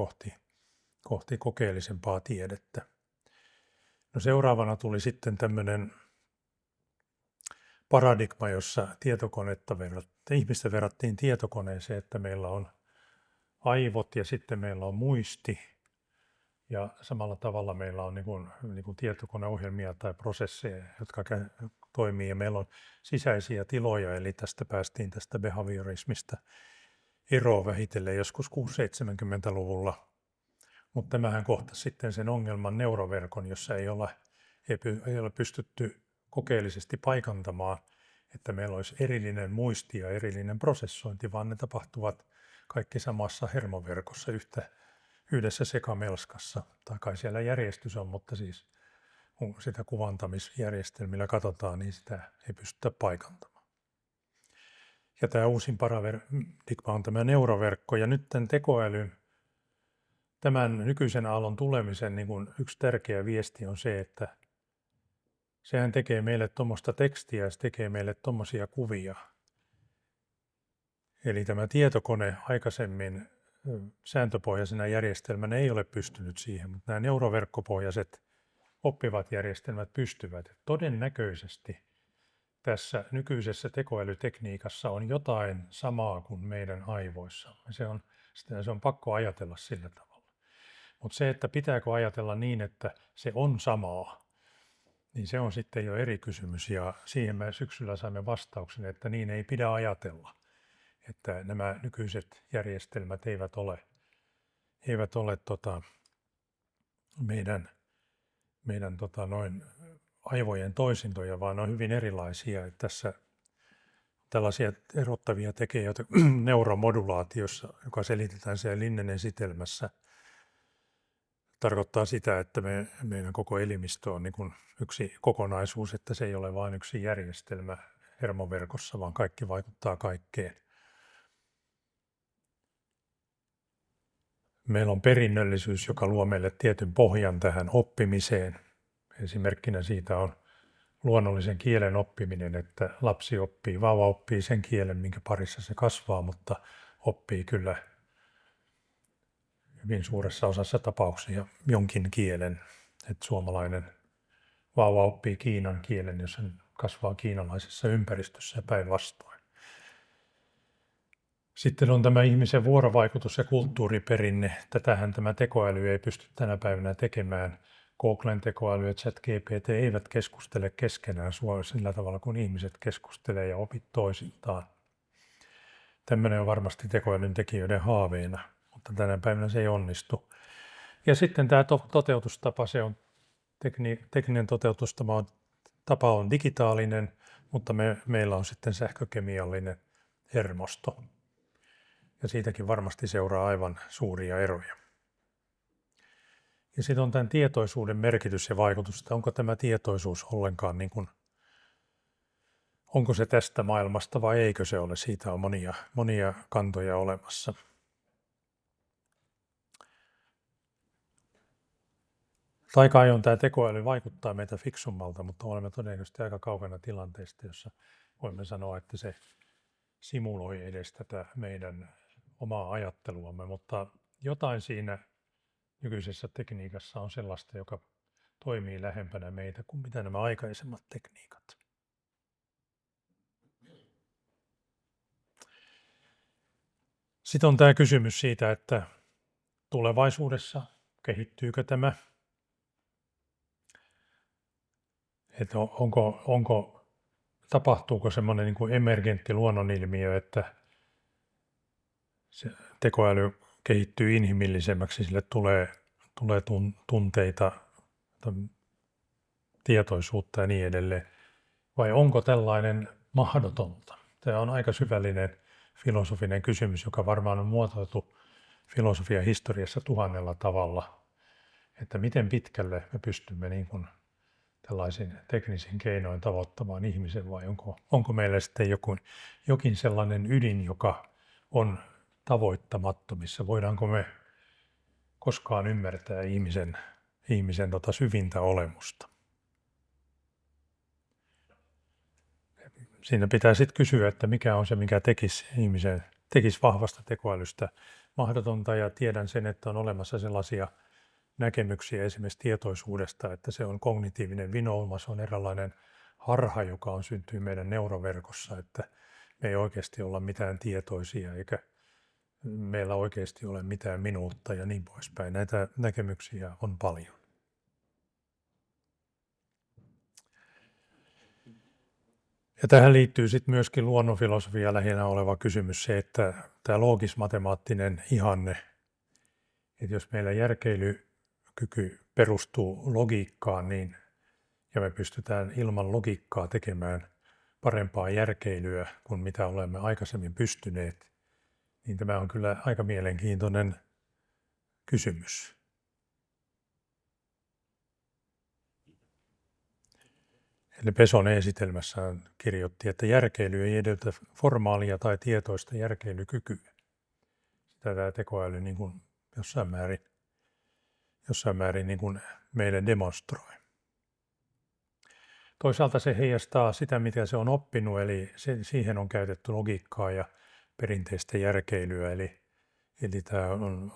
kohti kokeellisempaa tiedettä. No seuraavana tuli sitten tämmöinen paradigma, jossa ihmistä verrattiin tietokoneeseen, että meillä on aivot ja sitten meillä on muisti ja samalla tavalla meillä on niin kuin tietokoneohjelmia tai prosesseja, jotka toimii ja meillä on sisäisiä tiloja, eli päästiin tästä behaviorismista eroon vähitellen joskus 670-70-luvulla, mutta tämähän kohtasi sitten sen ongelman neuroverkon, jossa ei ole pystytty kokeellisesti paikantamaan, että meillä olisi erillinen muisti ja erillinen prosessointi, vaan ne tapahtuvat kaikki samassa hermoverkossa yhdessä sekamelskassa. Tai kai siellä järjestys on, mutta siis kun sitä kuvantamisjärjestelmillä katsotaan, niin sitä ei pystytä paikantamaan. Ja tämä uusin paradigma on tämä neuroverkko, ja nyt tämän tekoälyn, tämän nykyisen aallon tulemisen niin kuin yksi tärkeä viesti on se, että sehän tekee meille tuommoista tekstiä ja se tekee meille tuommoisia kuvia. Eli tämä tietokone aikaisemmin sääntöpohjaisena järjestelmänä ei ole pystynyt siihen, mutta nämä neuroverkkopohjaiset oppivat järjestelmät pystyvät. Todennäköisesti tässä nykyisessä tekoälytekniikassa on jotain samaa kuin meidän aivoissamme. Se on pakko ajatella sillä tavalla. Mutta se, että pitääkö ajatella niin, että se on samaa, niin se on sitten jo eri kysymys. Ja siihen me syksyllä saimme vastauksen, että niin ei pidä ajatella. Että nämä nykyiset järjestelmät eivät ole meidän aivojen toisintoja, vaan on hyvin erilaisia. Että tässä tällaisia erottavia tekijöitä neuromodulaatiossa, joka selitetään siellä Linnenen-sitelmässä, tarkoittaa sitä, että meidän koko elimistö on niin kuin yksi kokonaisuus, että se ei ole vain yksi järjestelmä hermoverkossa, vaan kaikki vaikuttaa kaikkeen. Meillä on perinnöllisyys, joka luo meille tietyn pohjan tähän oppimiseen. Esimerkkinä siitä on luonnollisen kielen oppiminen, että vauva oppii sen kielen, minkä parissa se kasvaa, mutta oppii kyllä hyvin suuressa osassa tapauksia jonkin kielen. Että suomalainen vauva oppii kiinan kielen, jos hän kasvaa kiinalaisessa ympäristössä ja päinvastoin. Sitten on tämä ihmisen vuorovaikutus ja kulttuuriperinne. Tätähän tämä tekoäly ei pysty tänä päivänä tekemään. Googlen tekoäly ja ChatGPT eivät keskustele keskenään sillä tavalla kuin ihmiset keskustelee ja opit toisiltaan. Tämmöinen on varmasti tekoälyn tekijöiden haaveena, mutta tänä päivänä se ei onnistu. Ja sitten tämä toteutustapa, se on tekninen toteutustapa on digitaalinen, mutta meillä on sitten sähkökemiallinen hermosto. Ja siitäkin varmasti seuraa aivan suuria eroja. Ja sitten on tämän tietoisuuden merkitys ja vaikutus, että onko tämä tietoisuus ollenkaan, onko se tästä maailmasta vai eikö se ole. Siitä on monia kantoja olemassa. Aika ajoin tämä tekoäly vaikuttaa meitä fiksummalta, mutta olemme todennäköisesti aika kaukana tilanteesta, jossa voimme sanoa, että se simuloi edes tätä meidän omaa ajatteluamme, mutta jotain siinä nykyisessä tekniikassa on sellaista, joka toimii lähempänä meitä kuin mitä nämä aikaisemmat tekniikat. Sitten on tämä kysymys siitä, että tulevaisuudessa kehittyykö tämä, että tapahtuuko semmoinen niin kuin emergentti luonnonilmiö, että se tekoäly kehittyy inhimillisemmäksi, sille tulee tunteita, tietoisuutta ja niin edelleen. Vai onko tällainen mahdotonta? Tämä on aika syvällinen filosofinen kysymys, joka varmaan on muotoiltu filosofian historiassa 1000 tavalla. Että miten pitkälle me pystymme niin kuin tällaisin teknisin keinoin tavoittamaan ihmisen vai onko meillä sitten jokin sellainen ydin, joka on tavoittamattomissa? Voidaanko me koskaan ymmärtää ihmisen syvintä olemusta? siinä pitää sitten kysyä, että mikä on se, mikä tekisi vahvasta tekoälystä mahdotonta, ja tiedän sen, että on olemassa sellaisia näkemyksiä esimerkiksi tietoisuudesta, että se on kognitiivinen vinouma, se on eräänlainen harha, joka on syntyy meidän neuroverkossa, että me ei oikeasti olla mitään tietoisia eikä meillä oikeasti ole mitään minuutta ja niin poispäin. Näitä näkemyksiä on paljon. Ja tähän liittyy sitten myöskin luonnonfilosofia lähinnä oleva kysymys se, että tämä loogis-matemaattinen ihanne, että jos meillä järkeilykyky perustuu logiikkaan, niin, ja me pystytään ilman logiikkaa tekemään parempaa järkeilyä kuin mitä olemme aikaisemmin pystyneet, niin tämä on kyllä aika mielenkiintoinen kysymys. Eli Peson esitelmässään kirjoitti, että järkeily ei edellytä formaalia tai tietoista järkeilykykyä. Sitä tämä tekoäly niin kuin jossain määrin niin kuin meille demonstroi. Toisaalta se heijastaa sitä, mitä se on oppinut, eli siihen on käytetty logiikkaa ja perinteistä järkeilyä. Eli tämä on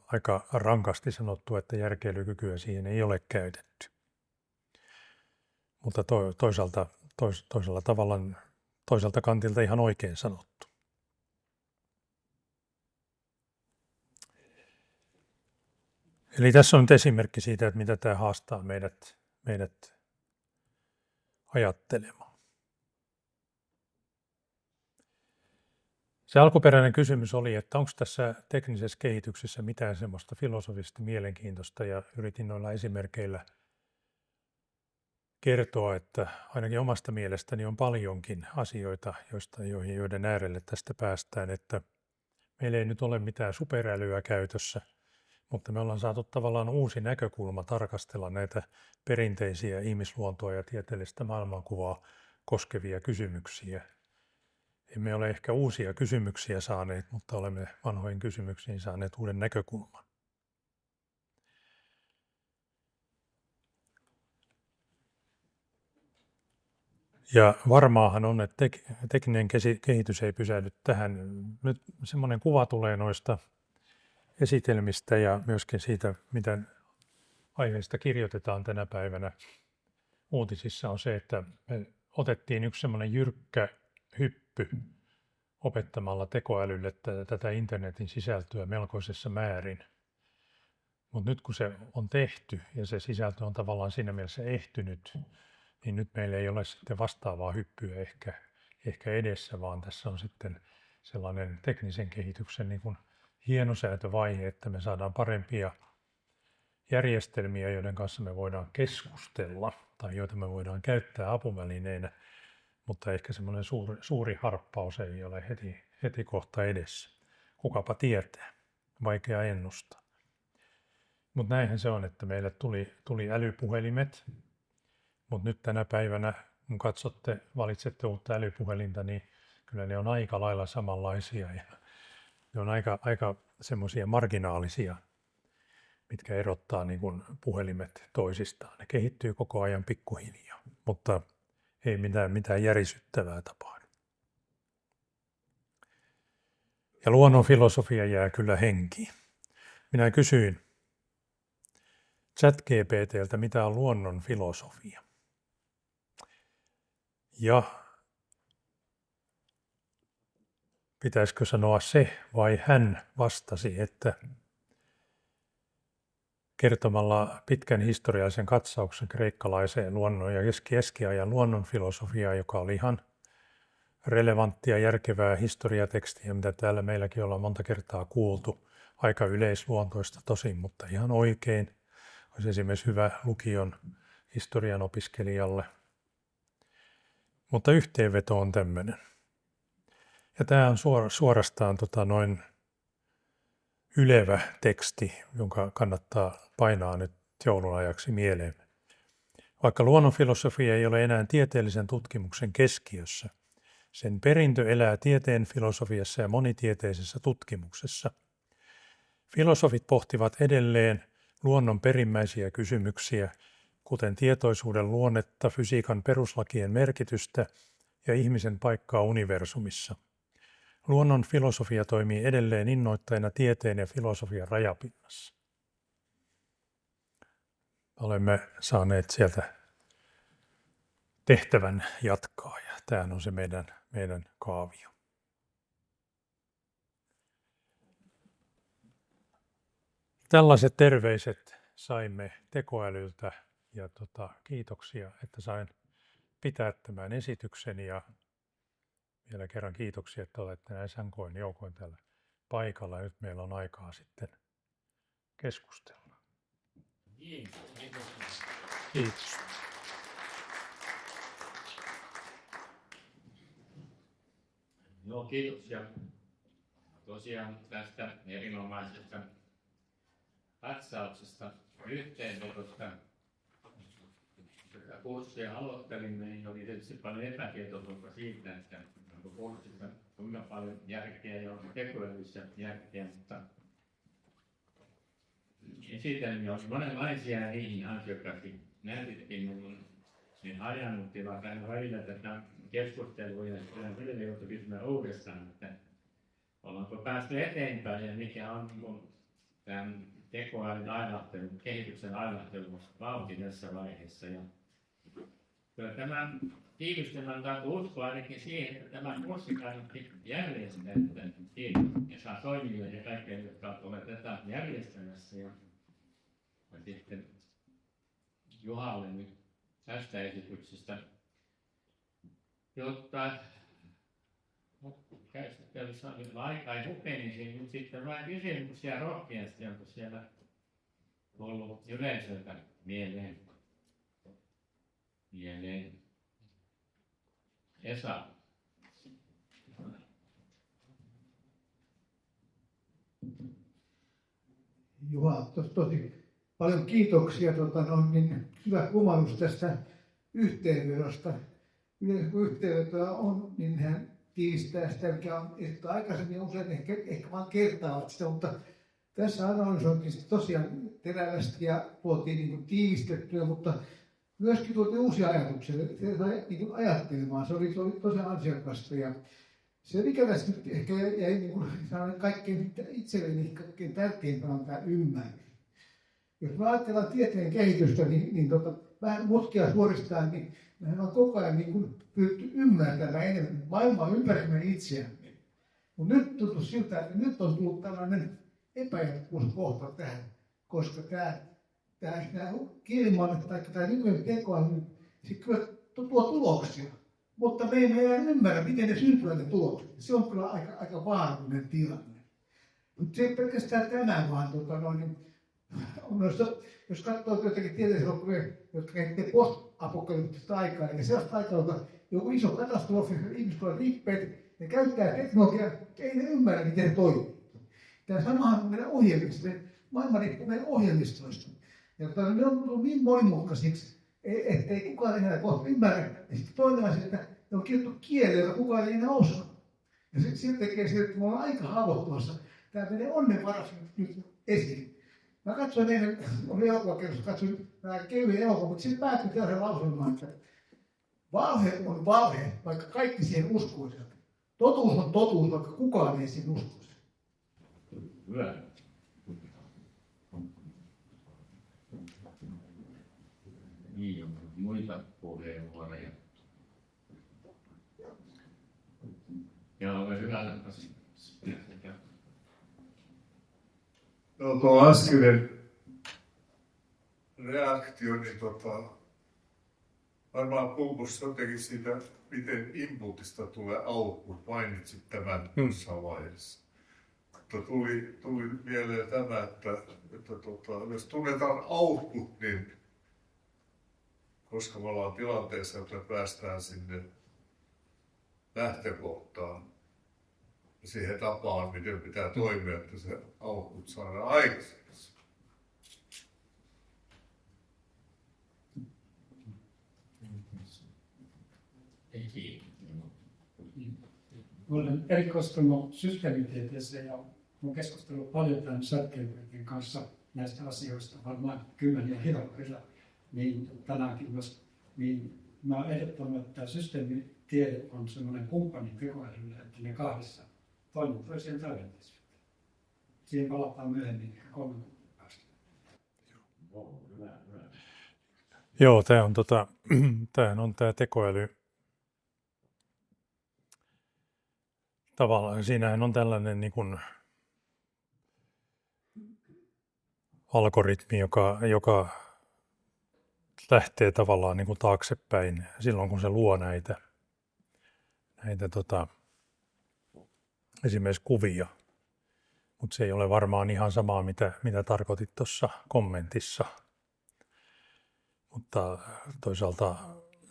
aika rankasti sanottu, että järkeilykykyä siihen ei ole käytetty. Mutta toiselta kantilta ihan oikein sanottu. Eli tässä on nyt esimerkki siitä, että mitä tämä haastaa meidät ajattelemaan. Se alkuperäinen kysymys oli, että onko tässä teknisessä kehityksessä mitään semmoista filosofista mielenkiintoista, ja yritin noilla esimerkkeillä kertoa, että ainakin omasta mielestäni on paljonkin asioita, joiden äärelle tästä päästään, että meillä ei nyt ole mitään superälyä käytössä, mutta me ollaan saatu tavallaan uusi näkökulma tarkastella näitä perinteisiä ihmisluontoa ja tieteellistä maailmankuvaa koskevia kysymyksiä. Emme ole ehkä uusia kysymyksiä saaneet, mutta olemme vanhoihin kysymyksiin saaneet uuden näkökulman. Ja varmaahan on, että tekninen kehitys ei pysähdy tähän. Nyt semmoinen kuva tulee noista esitelmistä ja myöskin siitä, mitä aiheesta kirjoitetaan tänä päivänä uutisissa, on se, että me otettiin yksi semmoinen jyrkkä hyppy opettamalla tekoälylle tätä internetin sisältöä melkoisessa määrin. Mutta nyt kun se on tehty ja se sisältö on tavallaan siinä mielessä ehtynyt, niin nyt meillä ei ole sitten vastaavaa hyppyä ehkä edessä, vaan tässä on sitten sellainen teknisen kehityksen niin kuin hienosäätövaihe, että me saadaan parempia järjestelmiä, joiden kanssa me voidaan keskustella tai joita me voidaan käyttää apuvälineinä, mutta ehkä semmoinen suuri harppaus ei ole heti kohta edessä. Kukapa tietää, vaikea ennustaa. Mutta näinhän se on, että meille tuli älypuhelimet, mutta nyt tänä päivänä, kun valitsette uutta älypuhelinta, niin kyllä ne on aika lailla samanlaisia ja ne on aika semmoisia marginaalisia, mitkä erottaa niin kuin puhelimet toisistaan. Ne kehittyy koko ajan pikkuhiljaa, mutta ei mitään järisyttävää tapahdu. Ja luonnonfilosofia jää kyllä henkiin. Minä kysyin ChatGPT:ltä, mitä on luonnonfilosofia. Ja pitäisikö sanoa se vai hän vastasi, että kertomalla pitkän historiallisen katsauksen kreikkalaiseen luonnon ja keskiajan luonnonfilosofiaan, joka oli ihan relevanttia, järkevää historiatekstiä, mitä täällä meilläkin ollaan monta kertaa kuultu, aika yleisluontoista tosin, mutta ihan oikein. Olisi esimerkiksi hyvä lukion historian opiskelijalle. Mutta yhteenveto on tämmöinen. Ja tämä on suorastaan ylevä teksti, jonka kannattaa painaa nyt joulun ajaksi mieleen. Vaikka luonnonfilosofia ei ole enää tieteellisen tutkimuksen keskiössä, sen perintö elää tieteen filosofiassa ja monitieteisessä tutkimuksessa. Filosofit pohtivat edelleen luonnon perimmäisiä kysymyksiä, kuten tietoisuuden luonnetta, fysiikan peruslakien merkitystä, ja ihmisen paikkaa universumissa. Luonnon filosofia toimii edelleen innoittajana tieteen ja filosofian rajapinnassa. Olemme saaneet sieltä tehtävän jatkaa ja tämä on se meidän kaavio. Tällaiset terveiset saimme tekoälyltä ja kiitoksia, että sain pitää tämän esityksen ja vielä kerran kiitoksia, että olette näin sankoin joukoin täällä paikalla. Nyt meillä on aikaa sitten keskustella. Kiitos. Joo, kiitoksia tosiaan tästä erinomaisesta katsauksesta, yhteenvedosta. Tätä kurssia aloittelimme, niin oli tietysti paljon epätietoisuutta siitä, että onko kurssissa kuinka paljon järkeä ja onko tekoälyssä järkeä, mutta esitelmiä oli monenlaisia ja niihin ansiokkaasti näytettiin, niin ajannuttivat aina välillä tätä keskustelua ja välillä joutui kysymään uudestaan, että ollaanko päästy eteenpäin ja mikä on tämän tekoälyn ailahtelun, kehityksen ailahtelun vauhti tässä vaiheessa. Ja kyllä tämän tiivistelmän taito uskoa ainakin siihen, että tämä kurssi kannatti järjestää ja saa toimia ja kaikkea, jotka ovat tätä järjestämässä. Ja sitten Juhalle nyt tästä esityksestä, jotta käsittelyssä on nyt aikaa ja hupenisi, nyt sitten vain kysymyksiä rohkeasti, onko siellä ollut yleisöltä mieleen. Esa. Juha, tosi paljon kiitoksia. Hyvä kumarus tästä yhteenvedosta. Yleensä kun yhteenvetoa on, niin hän tiivistää sitä, mikä on aikaisemmin usein ehkä vain kertaavat sitä, mutta tässä analysointiin tosiaan terävästi ja tuotiin niin tiivistettyä, mutta myöskin tuotiin uusia ajatuksia, niin ajattelemaan. Se oli tosi ansiokasta. Ja se, mikä tässä nyt ehkä jäi niin kaikkein itselleni kaikkein tärkeimpänä on tämä ymmärrys. Jos me ajatellaan tieteen kehitystä, niin vähän mutkia suoristaan, niin mehän on koko ajan niin pyritty ymmärtämään enemmän maailmaa ympärimme itseämme. Mutta nyt tuntuu siltä, että nyt on tullut tällainen epäjatkuvuuskohta tähän, koska tämä kielimalli tai tämä nykyinen tekoäly, se kyllä tuo tuloksia. Mutta me emme enää ymmärrä, miten ne syntyvät ne tulokset. Se on kyllä aika vaarallinen tilanne. Mutta se ei pelkästään tämä, vaan jos katsoo jotakin tieteellisellä, jotka käsittää post-apokalyptista aikaa, eli sellaista aikaa, jolta joku iso katastrofi, ihmiset tulee rippeet, ne käyttää teknologiaa, ei ne ymmärrä, miten se toimii. Tämä samahan on meidän ohjelmista, maailma riippuu meidän ohjelmistoista. Ja ne on tullut niin monimutkaisiksi, ettei kukaan enää kohta ymmärrä. Ja sitten toinen asia, että ne on kirjoittu kielellä, jota kukaan ei enää osaa. Ja se tekee se, että me ollaan aika haavoittuvassa. Tämä menee onnen varassa nyt esiin. Mä katsoin eilen, oli elokuvakerrossa, katsoin vähän kevyen elokuva, mutta sitten päättyi tällaisen lausumaan, että valhe on valhe, vaikka kaikki siihen uskoisivat. Totuus on totuus, vaikka kukaan ei siihen uskoisi. Hyvä. Niin, on muita puheenvuoroja. Ja ole hyvä. No tuo äskeinen reaktio, niin varmaan puhuisi jotenkin siitä, miten inputista tulee output. Mainitsit tämän jossain vaiheessa. Mutta tuli mieleen tämä, että jos tunnetaan output, niin koska me ollaan tilanteessa, että me päästään sinne lähtökohtaan ja siihen tapaan, miten pitää toimia, että se output saadaan aikaiseksi. Olen erikoistunut systeemitieteeseen ja olen keskustellut paljon tämän Schattkelbergin kanssa näistä asioista, varmaan kymmeniä kilometrillä, niin tänäänkin myös. Niin mä olen ehdottanut, että systeemitieteessä tiede on semmoinen kumppani tekoälylle, että ne kahdessa toinen toisiaan täydentäisivät. Siihen palataan myöhemmin 3 kuukauden päästä. Joo, tämähän on tämä tekoäly. Tavallaan siinähän on tällainen niin kuin algoritmi, joka lähtee tavallaan niin kuin taaksepäin silloin, kun se luo näitä esimerkiksi kuvia. Mutta se ei ole varmaan ihan samaa, mitä tarkoitit tuossa kommentissa. Mutta toisaalta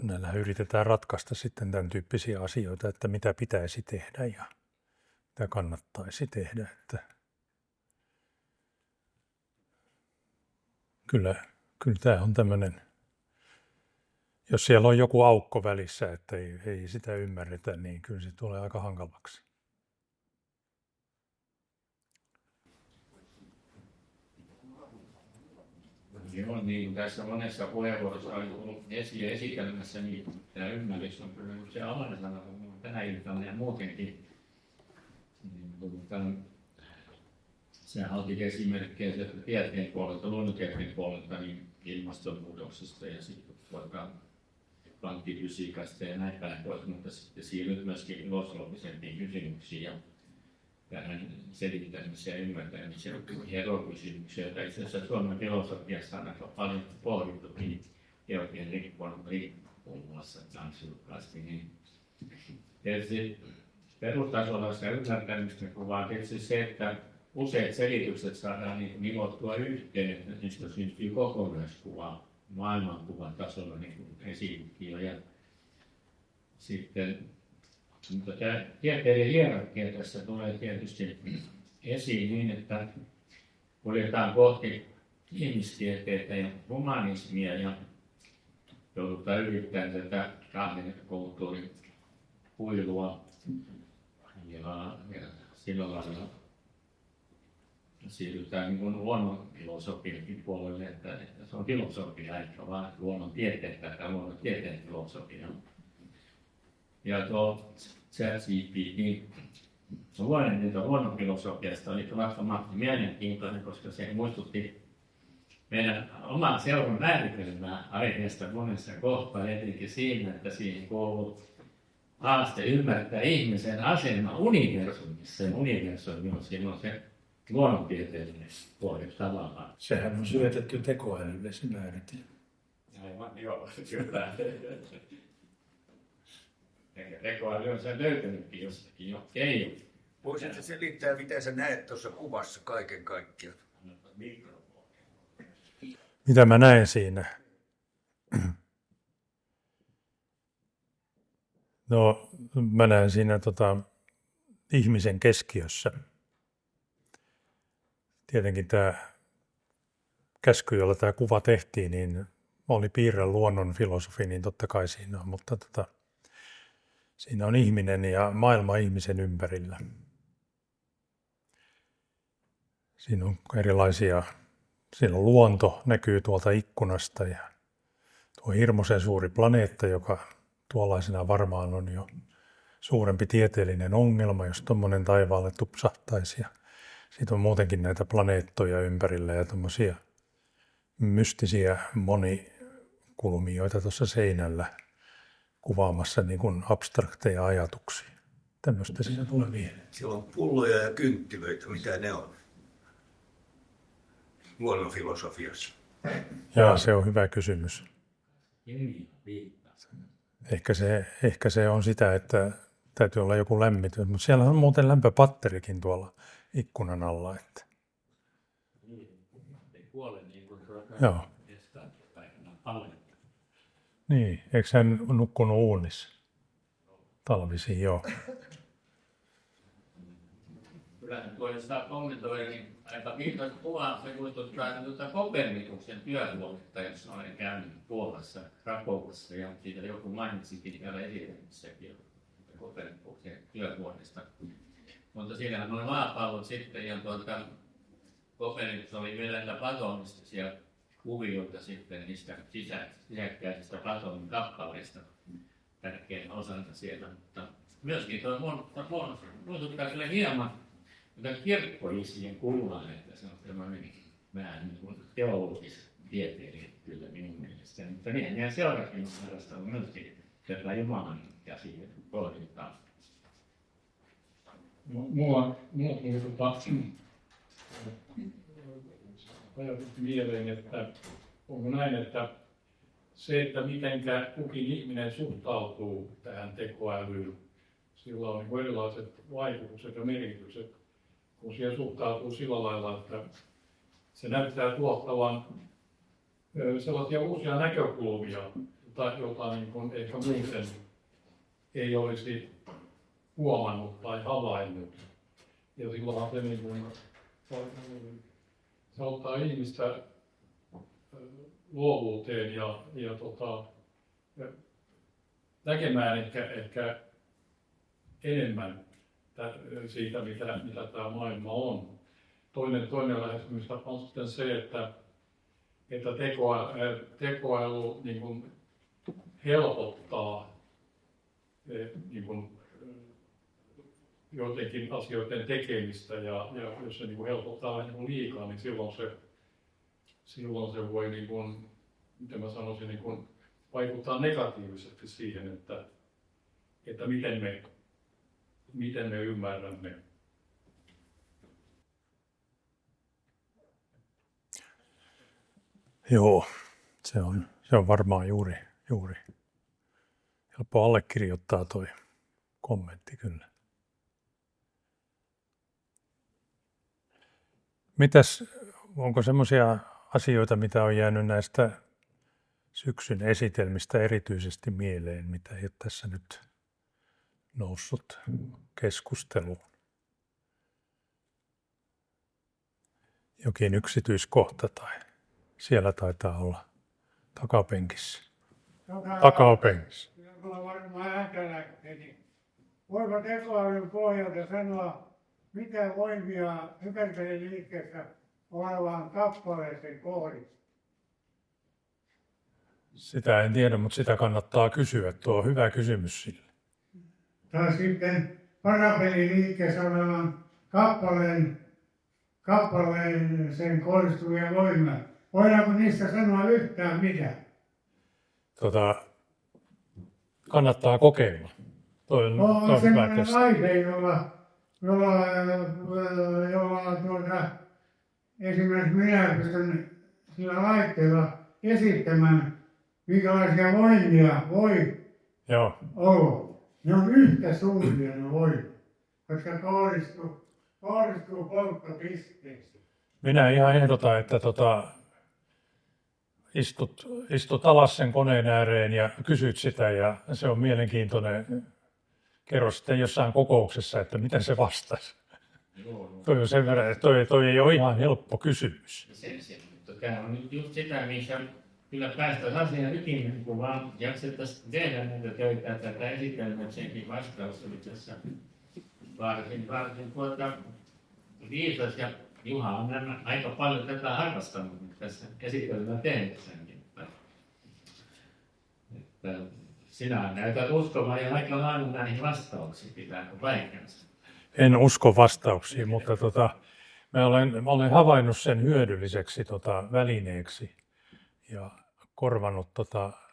näillä yritetään ratkaista sitten tämän tyyppisiä asioita, että mitä pitäisi tehdä ja mitä kannattaisi tehdä. Että kyllä tämä on tämmöinen, jos siellä on joku aukko välissä, että ei sitä ymmärretä, niin kyllä se tulee aika hankalaksi. Joo, niin tässä monessa puheenvuorossa on ollut esitelmässä, niin tämä ymmärrys on kyllä se avainsana tänä iltana ja muutenkin. Sehän otit esimerkkejä tieteen puolelta, luonnontieteen puolelta, niin ilmastonmuutoksesta ja sitten kvanttifysiikasta ja näin päin pois, mutta sitten siirryt myöskin filosofisempiin kysymyksiin ja tähän selittämiseen ja ymmärtämiseen erokysymyksiä, joita itse asiassa Suomen filosofiassa on aika paljon pohdittukin teorien riippuvuudessa tanssukkaasti. Niin tietysti perustasolla sitä ymmärtämistä kuvaa tietysti se, että useat selitykset saadaan nivottua yhteen, että niistä syntyy kokonaiskuva maailmankuvan tasolla, niin kuin esiinkin jo. Ja sitten mutta tämä tieteiden hierarkia tässä tulee tietysti esiin niin, että kuljetaan kohti ihmistieteitä ja humanismia ja joudutaan ylittämään tätä kahden kulttuurin kuilua ja sillä lailla siirrytään niin luonnonfilosofiankin puolelle, että se on filosofia eikä vaan luonnontieteitä tai luonnontieteen filosofia. Ja tuo ChatGPT, se luonnonfilosofiasta oli tavattoman mielenkiintoinen, koska se muistutti meidän omaa seuran määritelmää aiheesta monessa kohtaa, etenkin siinä, että siihen kuuluu haaste ymmärtää ihmisen asema universumissa. Universumi on silloin se luonnontieteellinen puoli tavallaan. Sehän on syötetty tekoälylle se määritelmä. Aivan, joo, kyllä. Tekoäly on sen löytänytkin jostakin jo keino. Voisitko selittää, miten sä näet tuossa kuvassa kaiken kaikkiaan? Mitä mä näen siinä? No, mä näen siinä ihmisen keskiössä. Tietenkin tämä käsky, jolla tämä kuva tehtiin, niin oli piirre luonnon filosofi, niin totta kai siinä on, mutta siinä on ihminen ja maailma ihmisen ympärillä. Siinä on erilaisia, siinä on luonto, näkyy tuolta ikkunasta ja tuo hirmuisen suuri planeetta, joka tuollaisena varmaan on jo suurempi tieteellinen ongelma, jos tuommoinen taivaalle tupsahtaisi. Ja siitä on muutenkin näitä planeettoja ympärillä ja tuommoisia mystisiä monikulmioita tuossa seinällä kuvaamassa niin kuin abstrakteja ajatuksia. Tämmöistä siinä tulee mieleen. Siellä on pulloja ja kynttilöitä, mitä ne on luonnonfilosofiassa. Jaa, se on hyvä kysymys. Ehkä se on sitä, että täytyy olla joku lämmitys, mutta siellä on muuten lämpöpatterikin tuolla ikkunan alla. Että. Joo. Niin, eikö hän nukkunut uunissa? Talvisin, joo. Kyllähän tuo saa kommentoida, niin aika kiintoista kuvaa se muistuttaa Kopernikuksen työhuonetta, jossa olen käynyt Puolassa, Krakovassa ja siitä joku mainitsikin täällä esitelmissäkin Kopernikuksen työhuoneesta. Mutta siinähän oli maapallot sitten ja Kopernikus oli vielä platonistisia kuvioita sitten niistä sisäkkäisistä Platonin kappaleista. tärkeä osansa siellä, mutta myöskin tuo muistuttaa kyllä hieman kirkkoisien kuullaan, että se on semmoinen vähän niin kuin teologistieteilijä kyllä minun mielestäni, mutta niin meidän seurakin on harrastanut myöskin tätä Jumalan käsiä pohdintaa. Mulla ajatutti mieleen, että onko näin, että se, että mitenkä kukin ihminen suhtautuu tähän tekoälyyn, sillä on niin erilaiset vaikutukset ja merkitykset, kun siihen suhtautuu sillä lailla, että se näyttää tuottavan sellaisia uusia näkökulmia, joita niin kuin ehkä muuten ei olisi huomannut tai havainnut. Ja silloinhan se, niin kuin, se auttaa ihmistä luovuuteen ja näkemään ehkä enemmän siitä, mitä tämä maailma on. Toinen lähestymistapa on sitten se, että tekoäly niin kuin helpottaa niin kuin joidenkin asioiden tekemistä ja jos se niin kuin helpottaa niin kuin liikaa, niin silloin se voi, niin kuin, miten mä sanoisin, niin kuin vaikuttaa negatiivisesti siihen, että miten me ymmärrämme. Joo, se on varmaan juuri helppo allekirjoittaa toi kommentti kyllä. Mitäs, onko semmoisia asioita, mitä on jäänyt näistä syksyn esitelmistä erityisesti mieleen, mitä ei ole tässä nyt noussut keskusteluun? Jokin yksityiskohta tai siellä taitaa olla takapenkissä. Takapenkissä. Minulla varmaan ääntälähtee, niin voiko tekoälyn pohjalta sanoa, mitä voimia hyperpeliliikkeessä olevaan kappaleeseen kohdistuu? Sitä en tiedä, mutta sitä kannattaa kysyä. Tuo on hyvä kysymys sille. Tai sitten parapeliliikkeessä olevan kappaleen sen kohdistuvia voimia. Voidaanko niistä sanoa yhtään mitään? Kannattaa kokeilla. Toi on hyvä käsite. Laite, jolla esimerkiksi minä pystyn sillä laitteella esittämään, minkälaisia voimia voi olla. Ne on yhtä suuria ne voimia, koska kohdistuu polttopisteisiin. Minä ihan ehdotan, että istut alas sen koneen ääreen ja kysyt sitä ja se on mielenkiintoinen. Kerro sitten jossain kokouksessa, että miten se vastasi. Toi on sen verran, että toi ei ole ihan helppo kysymys. Tämä on nyt just sitä, missä kyllä päästäisiin asian ytimeen, kun vaan jaksettaisiin tehdä näitä töitä, tätä esitelmyksenkin vastaus oli tässä varsin viisas ja Juha on aika paljon tätä harrastanut tässä esitelmän tehdessäkin. Että sinä näytät uskomaan ja aika lailla näihin vastauksiin pitää vaikeansa. En usko vastauksiin, mutta mä olen havainnut sen hyödylliseksi välineeksi ja korvannut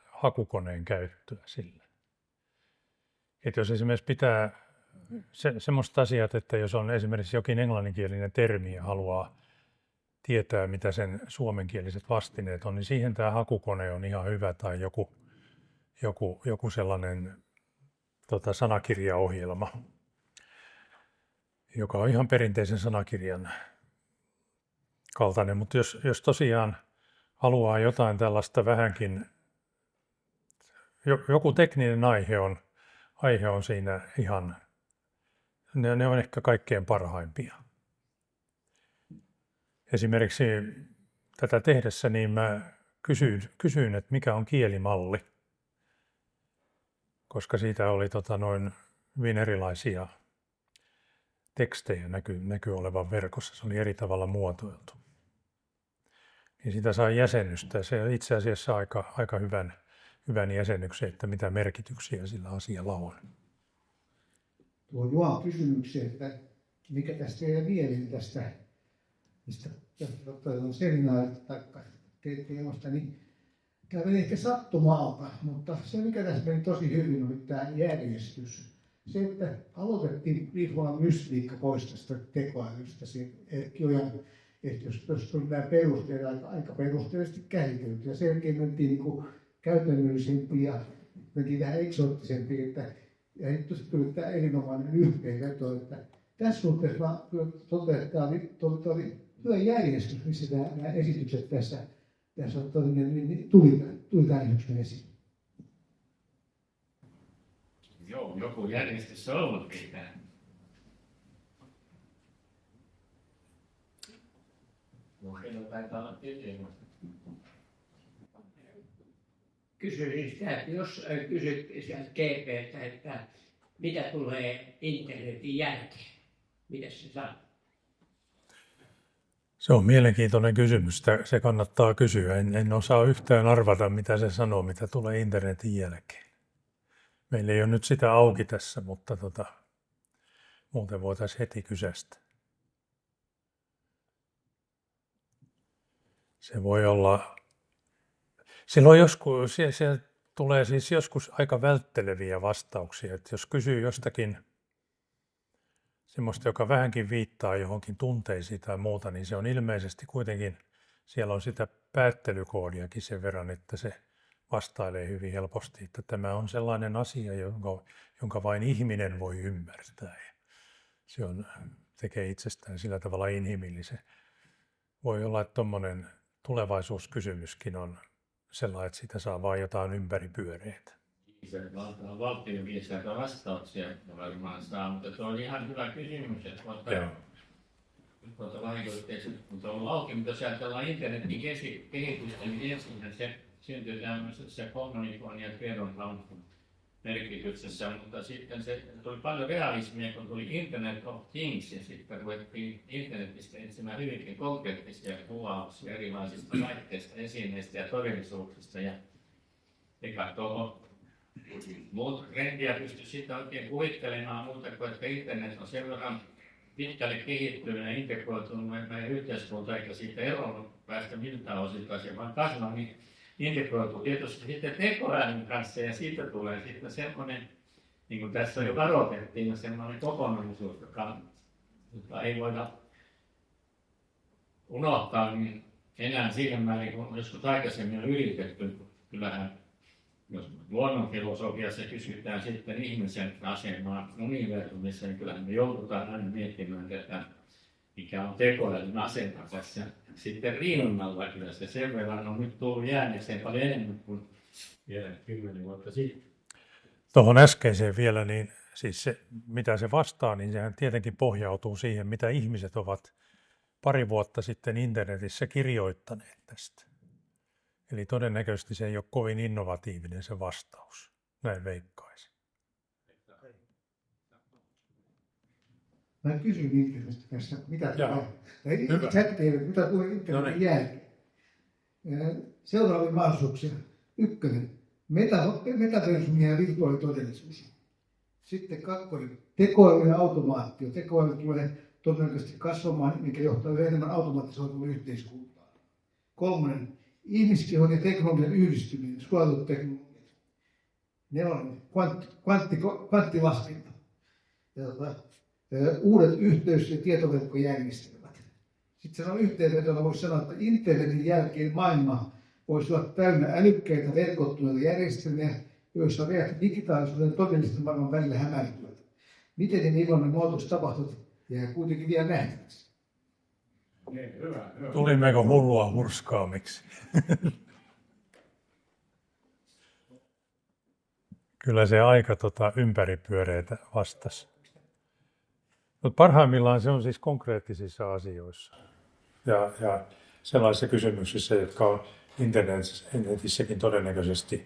hakukoneen käyttöä sillä. Että jos esimerkiksi pitää semmoista asiat, että jos on esimerkiksi jokin englanninkielinen termi ja haluaa tietää, mitä sen suomenkieliset vastineet on, niin siihen tämä hakukone on ihan hyvä tai joku sellainen sanakirjaohjelma, joka on ihan perinteisen sanakirjan kaltainen, mutta jos tosiaan haluaa jotain tällaista vähänkin, joku tekninen aihe on siinä ihan, ne on ehkä kaikkein parhaimpia. Esimerkiksi tätä tehdessä niin mä kysyin, että mikä on kielimalli, koska siitä oli hyvin erilaisia tekstejä näkyy olevan verkossa. Se oli eri tavalla muotoiltu. Niin sitä sai jäsennystä. Se on itse asiassa aika hyvän jäsennyksen, että mitä merkityksiä sillä asialla on. Tuo Juhan kysymykseen, että mikä tästä teidän mieleen tästä seminaarista tai teemasta, niin tämä meni ehkä sattumalta, mutta se mikä tässä meni tosi hyvin oli tämä järjestys. Se, että aloitettiin riippuen mystiikka pois tästä tekoälystä, että jos tuli nämä perusteet aika perusteellisesti käsitelty ja sen jälkeen mentiin niin käytännöllisempiin ja mentiin vähän eksoottisempiin, ja nyt tuli tämä erinomainen yhteenveto, että tässä suhteessa mä totean, että tämä oli hyvä järjestys, missä nämä esitykset tässä tuli tämän esityksen esiin. Joo, joku järjestys on ollut pitää. Taitaa olla tietenkin. Kysyisin sitä, että jos kysyt sieltä GP:stä, että mitä tulee internetin jälkeen, mitä se sanoo? Se on mielenkiintoinen kysymys. Se kannattaa kysyä. En osaa yhtään arvata, mitä se sanoo, mitä tulee internetin jälkeen. Meillä ei ole nyt sitä auki tässä, mutta muuten voitaisiin heti kysästä. Se voi olla... Silloin joskus, siellä tulee siis joskus aika vältteleviä vastauksia. Että jos kysyy jostakin semmoista, joka vähänkin viittaa johonkin tunteisiin tai muuta, niin se on ilmeisesti kuitenkin, siellä on sitä päättelykoodiakin sen verran, että se vastailee hyvin helposti, että tämä on sellainen asia, jonka vain ihminen voi ymmärtää. Se tekee itsestään sillä tavalla inhimillisen. Voi olla, että tuommoinen tulevaisuuskysymyskin on sellainen, että siitä saa vain jotain ympäripyöreitä. Valtion viisaita vastauksia varmaan saa, mutta tuo on ihan hyvä kysymys, että mutta on auki, mutta jos ajatellaan internetin kehitystä, niin ensin se syntyy tämmöisessä kommunikoinnin ja tiedonhaun merkityksessä, mutta sitten se tuli paljon realismia, kun tuli Internet of Things ja sitten ruvettiin internetistä etsimään hyvinkin konkreettisia kuvauksia erilaisista laitteista, esineistä ja todellisuuksista ja eikä tuohon muut rendiä pysty sitä oikein kuvittelemaan muuta kuin, että internet on sen verran pitkälle kehittynyt ja integroitunut meidän yhteiskunta, eikä siitä eronnut päästä miltään osilta, se vaan kasvaa, niin integroituu tietysti sitten tekoälyn kanssa ja siitä tulee sitten semmoinen, niin kuin tässä jo varoitettiin, semmoinen kokonaisuus, jota ei voida unohtaa niin enää siihen määrin, kun joskus aikaisemmin on yritetty. Kyllähän jos luonnonfilosofiassa kysytään sitten ihmisen asemaa universumissa, niin kyllähän me joudutaan aina miettimään tätä, mikä on tekoälyn asema tässä sitten rinnalla. Kyllä se sen verran on nyt tullut jääneeseen paljon enemmän kuin vielä 10 vuotta sitten. Tuohon äskeiseen vielä, niin siis se, mitä se vastaa, niin sehän tietenkin pohjautuu siihen, mitä ihmiset ovat pari vuotta sitten internetissä kirjoittaneet tästä. Eli todennäköisesti se ei ole kovin innovatiivinen se vastaus. Näin veikkaisin. Mä kysyn internetistä tässä, mitä tulee internetin jälkeen. Seuraavia mahdollisuuksia. 1. Metaversumi ja virtuaalitodellisuus. Sitten 2. Tekoäly ja automaatio. Tekoäly tulee todennäköisesti kasvamaan, mikä johtaa yhä enemmän automatisoitumaan yhteiskuntaan. 3. Ihmiskehon ja teknologian yhdistyminen, suojatut teknologiat. 4. Kvanttilaskenta. Uudet yhteys- ja tietoverkkojärjestelmät. Sitten sanon yhteenvetona voisi sanoa, että internetin jälkeen maailma voisi olla täynnä älykkäitä verkottuneita järjestelmiä, joissa rajat digitaalisuuden ja todellisten maailman välillä hämärtyvät. Miten ne ilman muutos tapahtuvat jää kuitenkin vielä nähtäväksi. Tulimmeko hullua hurskaamiksi? Kyllä se aika ympäripyöreitä vastasi. Mutta parhaimmillaan se on siis konkreettisissa asioissa ja sellaisissa kysymyksissä, jotka on internetissäkin todennäköisesti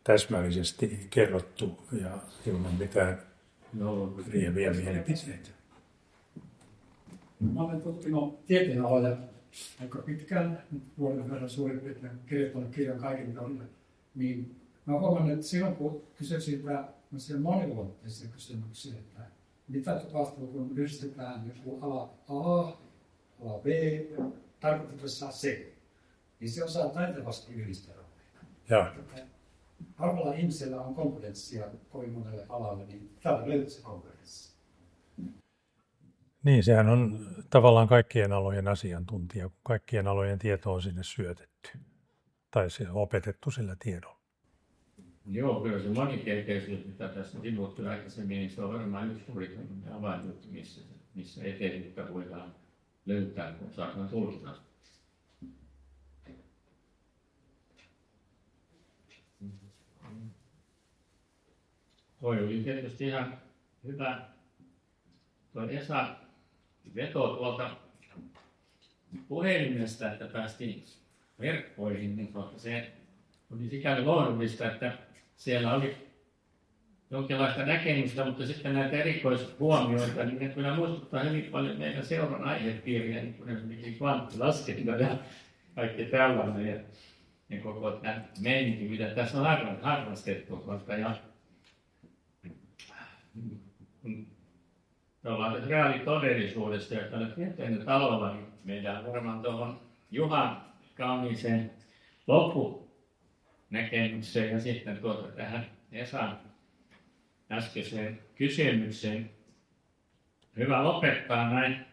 täsmällisesti kerrottu ja ilman mitään rieviä mielipiteitä. Mä olen tutkinut tieteenaloja aika pitkään, vuoden verran suurin piirtein kirjoittanut kirjan kaikille, niin mä oon huomannut, että silloin kun kysyy siitä moniluonteisia kysymyksiä, että mitä tapahtuu, kun yhdistetään joku ala A, ala B, tarkoituksessa C, niin se osaa taitavasti yhdistellä. Joo. Harvalla ihmisellä on kompetenssia kovin monelle alalle, niin täällä löytyy se kompetenssi. Niin, sehän on tavallaan kaikkien alojen asiantuntija, kun kaikkien alojen tieto on sinne syötetty. Tai se on opetettu sillä tiedolla. Joo, kyllä se monitieteisyys, mitä tässä sivuttiin aikaisemmin, niin se on varmaan yksi suuri avainjuttu, missä eteisyyttä voidaan löytää, kun saadaan tulkintaa. Toi oli tietysti ihan hyvä. Tuo Esa veto tuolta puhelimesta, että päästiin verkkoihin, niin se oli sikäli lohdullista, että siellä oli jonkinlaista näkemystä, mutta sitten näitä erikoishuomioita, niin ne kyllä muistuttaa hyvin paljon meidän seuran aihepiiriä, niin kuin esimerkiksi kvanttilaskenta ja kaikki tällainen. Ja koko tämä meininki, mitä tässä on harrastettu, koska me ollaan tässä reaalitodellisuudesta, joka on tieteellinen talolla, niin meillä on varmaan tuohon Juhan kauniiseen loppunäkemykseen ja sitten tähän Esan äskeiseen kysymykseen. Hyvä lopettaa näin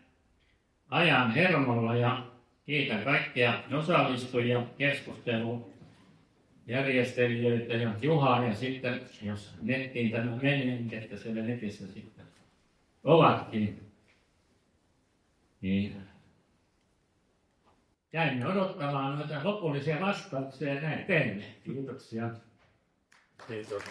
ajan hermolla ja kiitän kaikkia osallistujia keskusteluun, järjestelijöitä ja Juhaa ja sitten, jos nettiin tämä menee, niin että siellä netissä sitten ovatkin, niin jäimme odottamaan noita lopullisia vastauksia ja näin teemme. Kiitoksia. Kiitos.